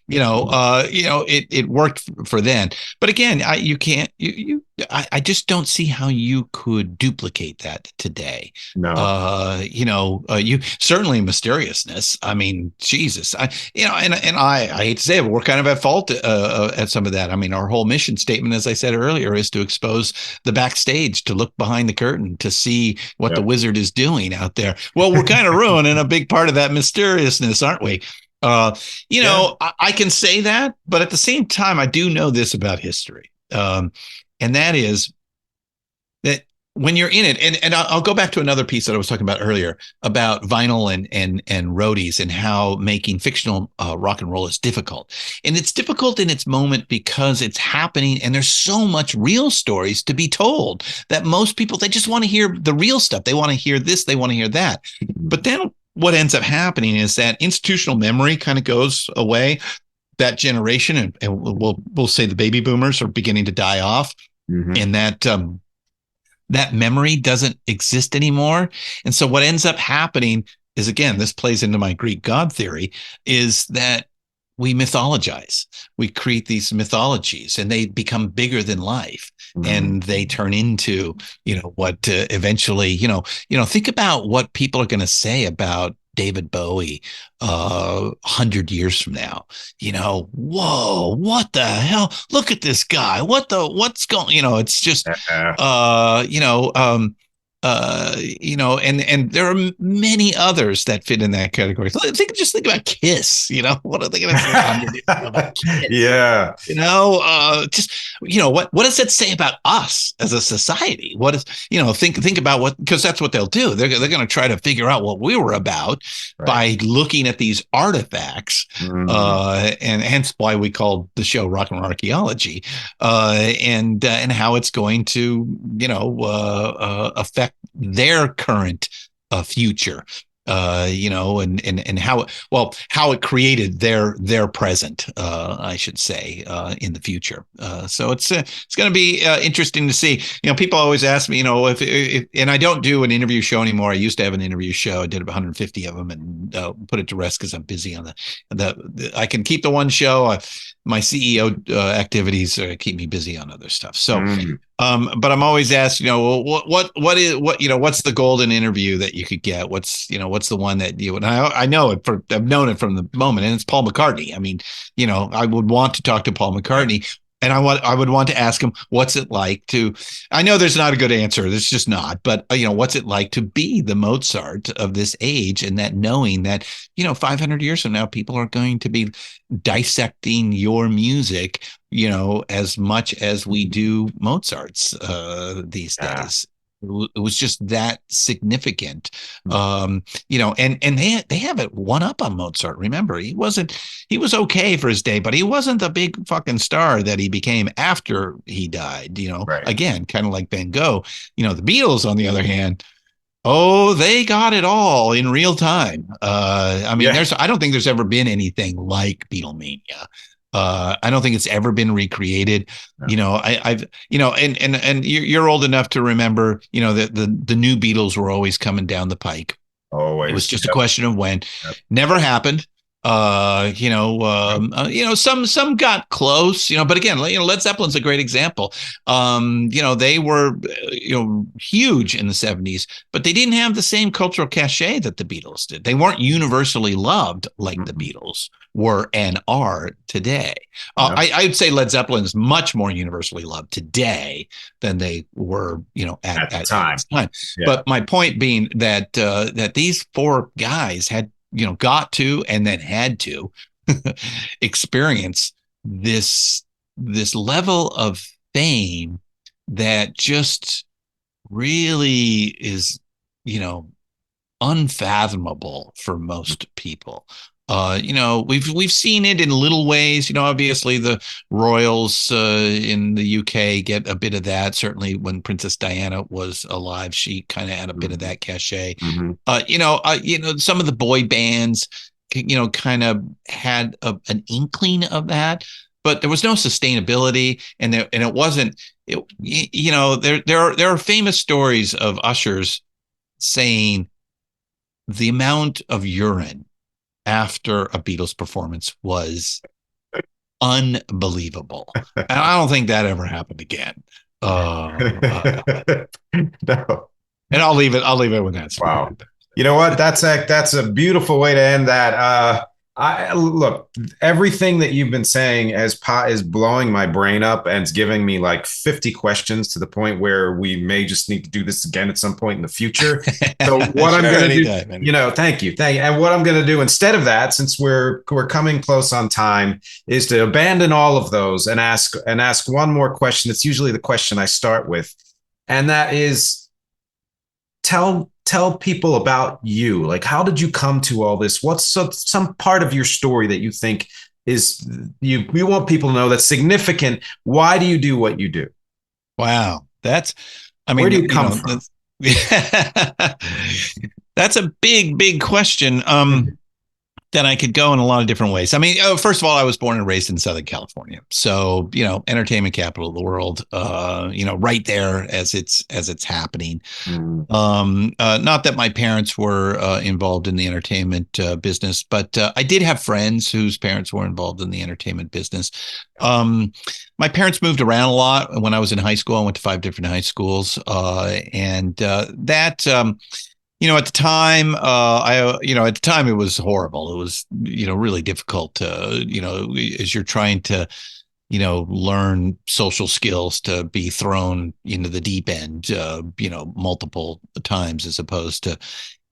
it worked for then. But again, I just don't see how you could duplicate that today. No. You certainly mysteriousness. Jesus, I hate to say it, but we're kind of at fault at some of that. I mean, our whole mission statement, as I said earlier, is to expose the backstage, to look behind the curtain, to see what the wizard is doing out there. Well, we're kind of ruining a big part of that mysteriousness, aren't we? I can say that, but at the same time, I do know this about history, and that is that when you're in it, and I'll go back to another piece that I was talking about earlier about vinyl and roadies, and how making fictional rock and roll is difficult. And it's difficult in its moment because it's happening, and there's so much real stories to be told that most people, they just want to hear the real stuff. They want to hear this, they want to hear that. But then what ends up happening is that institutional memory kind of goes away. That generation, and we'll say the baby boomers are beginning to die off, and that memory doesn't exist anymore. And so what ends up happening is, again, this plays into my Greek god theory, is that we mythologize. We create these mythologies, and they become bigger than life, and they turn into, what eventually, think about what people are going to say about David Bowie 100 years from now. Whoa, what the hell? Look at this guy. What's going, it's just and there are many others that fit in that category. Just think about Kiss. What are they going to say about Kiss? Yeah. What does it say about us as a society? What is, think about what, because that's what they'll do. They're going to try to figure out what we were about by looking at these artifacts, and hence why we called the show Rock and Roll Archaeology, and how it's going to, affect their current future, and how it created their present, I should say, in the future. So it's going to be interesting to see. People always ask me, if and I don't do an interview show anymore. I used to have an interview show. I did 150 of them and put it to rest because I'm busy on the I can keep the one show. My CEO activities keep me busy on other stuff. So, but I'm always asked, what's the golden interview that you could get? What's the one that and I know it I've known it from the moment, and it's Paul McCartney. I mean, I would want to talk to Paul McCartney. And I would want to ask him, what's it like to, I know there's not a good answer. There's just not, but what's it like to be the Mozart of this age, and that knowing that, 500 years from now, people are going to be dissecting your music, as much as we do Mozart's these days. It was just that significant, and they have it one up on Mozart. Remember, he was okay for his day, but he wasn't the big fucking star that he became after he died. Again, kind of like Van Gogh. The Beatles, on the other hand, they got it all in real time. I don't think there's ever been anything like Beatlemania. I don't think it's ever been recreated. No. I've and you're old enough to remember, that the new Beatles were always coming down the pike. Always. It was just a question of when. Never happened. Some got close, but again, Led Zeppelin's a great example. They were, huge in the 70s, but they didn't have the same cultural cachet that the Beatles did. They weren't universally loved like the Beatles were and are today. I'd say Led Zeppelin is much more universally loved today than they were, at the time. Yeah. But my point being that these four guys had, got to, and then had to experience this level of fame that just really is, unfathomable for most people. We've seen it in little ways. Obviously the royals in the UK get a bit of that. Certainly when Princess Diana was alive, she kind of had a bit of that cachet. Some of the boy bands, kind of had an inkling of that, but there was no sustainability, and it wasn't. There are famous stories of ushers saying the amount of urine after a Beatles performance was unbelievable. And I don't think that ever happened again. No. And I'll leave it with that. Wow. You know what? That's a beautiful way to end that. I look, everything that you've been saying is blowing my brain up, and it's giving me like 50 questions to the point where we may just need to do this again at some point in the future. So what I'm Sure, going to do, anytime, anytime. thank you. And what I'm going to do instead of that, since we're coming close on time, is to abandon all of those and ask one more question. It's usually the question I start with, and that is, tell people about you. Like, how did you come to all this? What's some part of your story that you think is you want people to know that's significant? Why do you do what you do? Wow. I Where mean, do you come from? That's a big question. That I could go in a lot of different ways. I mean, first of all, I was born and raised in Southern California, so entertainment capital of the world. Right there as it's happening. Mm. Not that my parents were involved in the entertainment business, but I did have friends whose parents were involved in the entertainment business. My parents moved around a lot. When I was in high school, I went to 5 different high schools, and that. At the time, at the time it was horrible. It was, really difficult to, as you're trying to, learn social skills, to be thrown into the deep end, multiple times as opposed to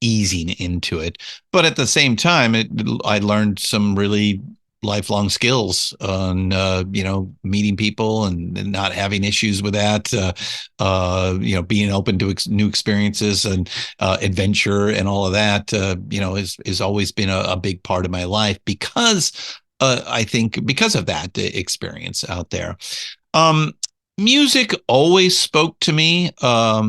easing into it. But at the same time, I learned some really lifelong skills on meeting people and not having issues with that, being open to new experiences and adventure and all of that, has always been a big part of my life because I think because of that experience out there. um Music always spoke to me. I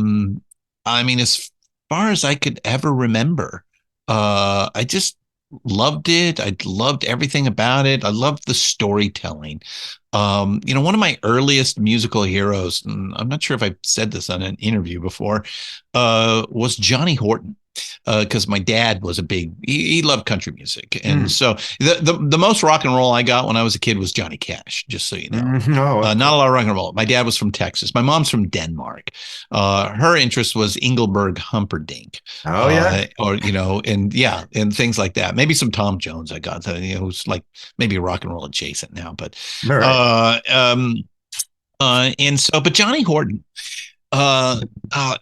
mean, as far as I could ever remember, I just loved it. I loved everything about it. I loved the storytelling. One of my earliest musical heroes, and I'm not sure if I said this on an interview before, was Johnny Horton. Because my dad was he loved country music, and so the most rock and roll I got when I was a kid was Johnny Cash. Just so you know, not a lot of rock and roll. My dad was from Texas. My mom's from Denmark. Her interest was Engelbert Humperdinck. Oh yeah. And things like that. Maybe some Tom Jones I got. It was like maybe rock and roll adjacent now, but All right. but Johnny Horton, uh, uh,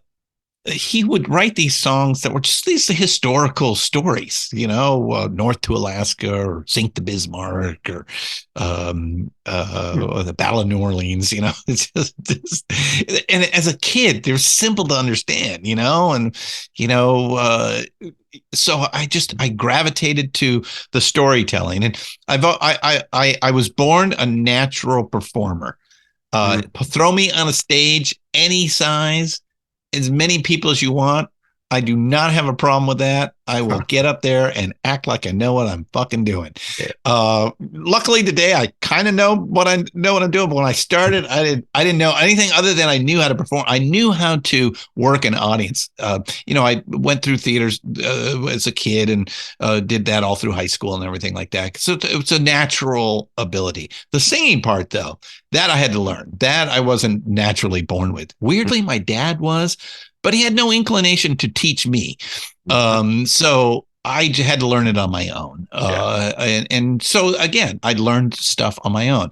he would write these songs that were just these historical stories, North to Alaska or Sink to Bismarck or or the Battle of New Orleans, it's just, and as a kid, they're simple to understand, so I gravitated to the storytelling, and I was born a natural performer. Throw me on a stage any size, as many people as you want. I do not have a problem with that. I will get up there and act like I know what I'm fucking doing. Luckily today, I kind of know what I'm doing. But when I started, I didn't know anything other than I knew how to perform. I knew how to work an audience. I went through theaters as a kid and did that all through high school and everything like that. So it's a natural ability. The singing part, though, that I had to learn. That I wasn't naturally born with. Weirdly, my dad was, but he had no inclination to teach me. So I had to learn it on my own. And so again, I learned stuff on my own.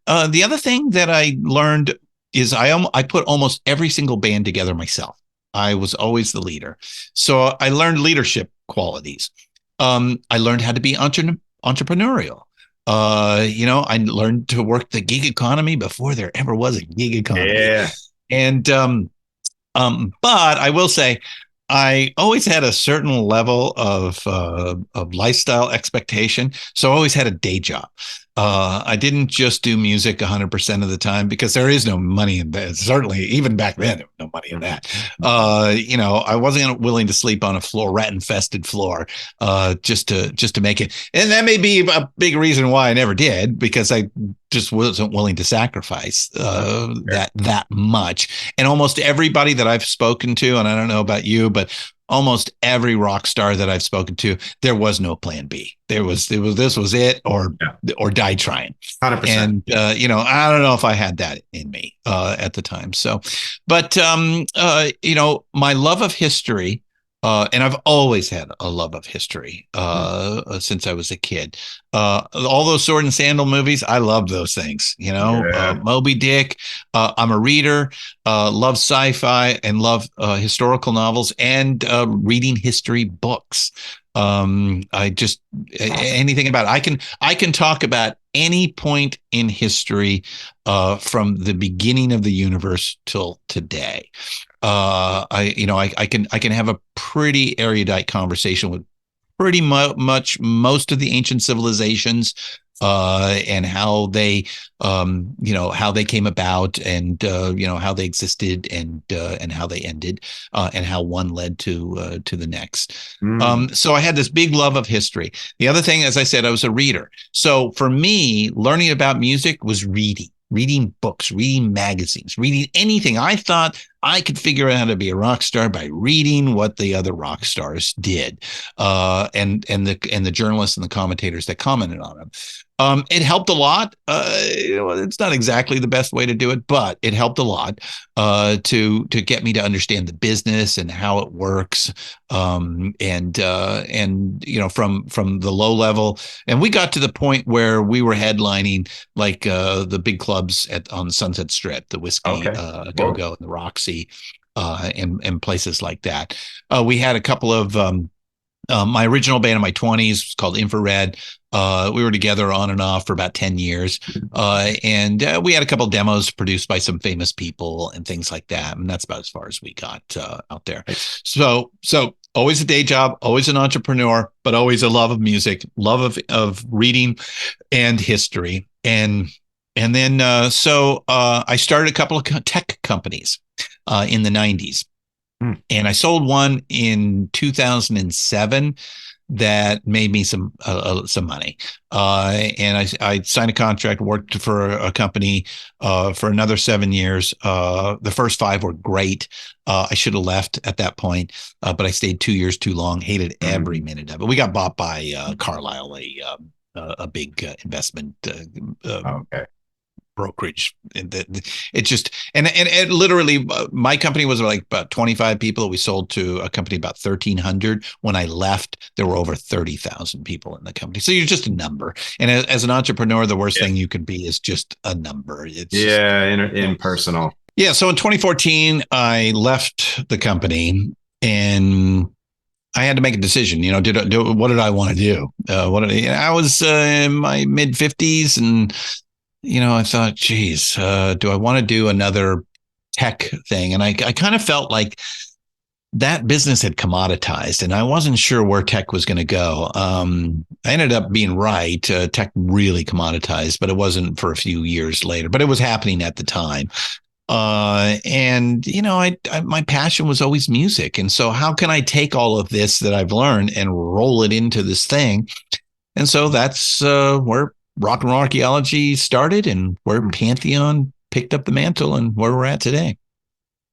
The other thing that I learned is I put almost every single band together myself. I was always the leader. So I learned leadership qualities. I learned how to be entrepreneurial. I learned to work the gig economy before there ever was a gig economy. Yeah. And but I will say, I always had a certain level of lifestyle expectation, so I always had a day job. I didn't just do music 100% of the time because there is no money in that. Certainly, even back then, there was no money in that. I wasn't willing to sleep on a rat-infested floor, just to make it. And that may be a big reason why I never did, because I just wasn't willing to sacrifice that much. And almost everybody that I've spoken to, and I don't know about you, but almost every rock star that I've spoken to, there was no plan B. This was it, or die trying. 100%. And I don't know if I had that in me at the time. So, but my love of history And I've always had a love of history since I was a kid. All those sword and sandal movies, I love those things. Moby Dick. I'm a reader, love sci-fi, and love historical novels and reading history books. I just anything about it. I can talk about any point in history from the beginning of the universe till today. I can have a pretty erudite conversation with pretty much most of the ancient civilizations, and how they, how they came about, and how they existed, and how they ended, and how one led to the next. So I had this big love of history. The other thing, as I said, I was a reader. So for me, learning about music was reading books, reading magazines, reading anything. I thought I could figure out how to be a rock star by reading what the other rock stars did, and the journalists and the commentators that commented on them. It helped a lot. It's not exactly the best way to do it, but it helped a lot to get me to understand the business and how it works. And from the low level, and we got to the point where we were headlining like the big clubs on the Sunset Strip, the Whiskey Go-Go, and the Roxy, and places like that. We had a couple of my original band in my 20s was called Infrared. We were together on and off for about 10 years. And we had a couple of demos produced by some famous people and things like that. And that's about as far as we got out there. So always a day job, always an entrepreneur, but always a love of music, love of reading and history. And then I started a couple of tech companies in the 90s. And I sold one in 2007 that made me some money. And I signed a contract, worked for a company for another 7 years. The first 5 were great. I should have left at that point, but I stayed 2 years too long. Hated every minute of it. We got bought by Carlyle, a big investment brokerage. It just and it literally, my company was like about 25 people. We sold to a company about 1,300. When I left, there were over 30,000 people in the company. So you're just a number. And as an entrepreneur, the worst thing you could be is just a number. It's impersonal. Yeah. So in 2014, I left the company and I had to make a decision. What did I want to do? I was in my mid 50s, and I thought, geez, do I want to do another tech thing? And I kind of felt like that business had commoditized, and I wasn't sure where tech was going to go. I ended up being right. Tech really commoditized, but it wasn't for a few years later, but it was happening at the time. My passion was always music. And so how can I take all of this that I've learned and roll it into this thing? And so that's where Rock and Roll Archaeology started, and where Pantheon picked up the mantle, and where we're at today.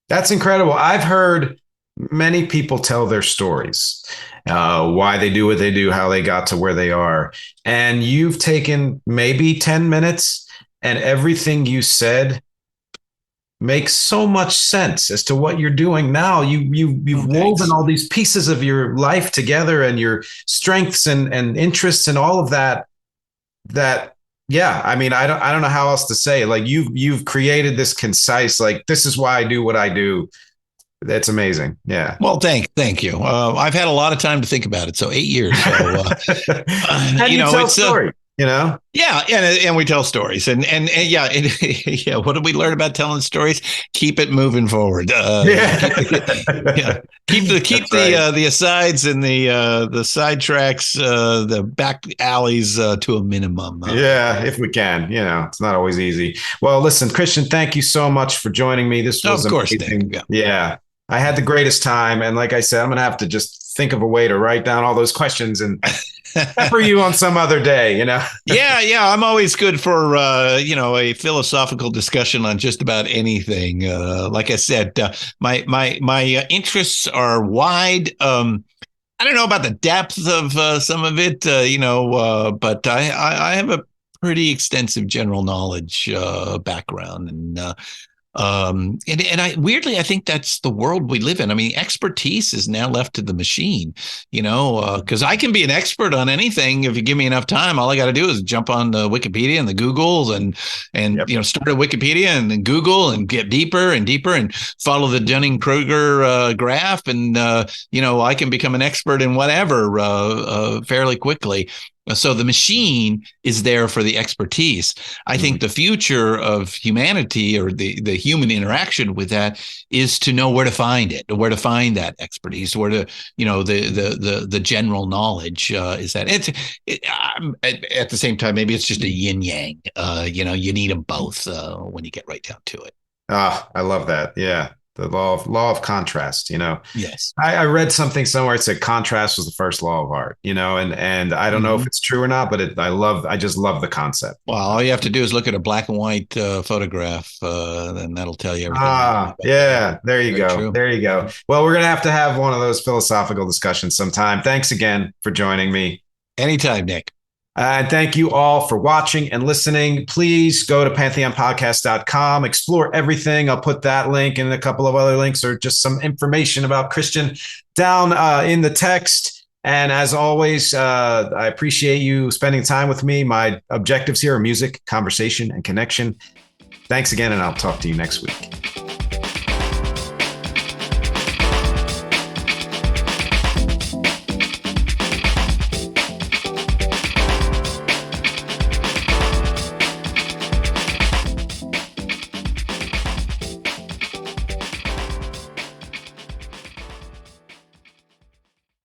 That's incredible. I've heard many people tell their stories, why they do what they do, how they got to where they are. And you've taken maybe 10 minutes, and everything you said makes so much sense as to what you're doing now. You've woven all these pieces of your life together, and your strengths and interests and all of that. I don't know how else to say it. Like you've created this concise, like, this is why I do what I do. That's amazing. Yeah. Well, thank you. I've had a lot of time to think about it. So 8 years. So, how do you tell a story? Yeah, and we tell stories, and yeah. What did we learn about telling stories? Keep it moving forward. Keep the asides and the side tracks, the back alleys to a minimum. If we can. It's not always easy. Well, listen, Christian, thank you so much for joining me. This was amazing. Yeah, I had the greatest time, and like I said, I'm gonna have to just think of a way to write down all those questions and for you on some other day, Yeah. I'm always good for, a philosophical discussion on just about anything. Like I said, my interests are wide. I don't know about the depth of some of it, but I have a pretty extensive general knowledge background, and And I weirdly, I think that's the world we live in. I mean, expertise is now left to the machine, because I can be an expert on anything if you give me enough time. All I got to do is jump on the Wikipedia and the Googles and start at Wikipedia and then Google and get deeper and deeper and follow the Dunning-Kruger graph. And, I can become an expert in whatever fairly quickly. So the machine is there for the expertise. I think the future of humanity, or the human interaction with that, is to know where to find it, where to find that expertise, where to, the general knowledge is that. At the same time, maybe it's just a yin yang. You need them both when you get right down to it. I love that. Yeah. The law of contrast, Yes. I read something somewhere. It said contrast was the first law of art, and I don't know if it's true or not, but I just love the concept. Well, all you have to do is look at a black and white photograph, then that'll tell you everything. Yeah. There you go. True. There you go. Well, we're going to have one of those philosophical discussions sometime. Thanks again for joining me. Anytime, Nick. And thank you all for watching and listening. Please go to pantheonpodcast.com, explore everything. I'll put that link and a couple of other links, or just some information about Christian down in the text. And as always, I appreciate you spending time with me. My objectives here are music, conversation, and connection. Thanks again, and I'll talk to you next week.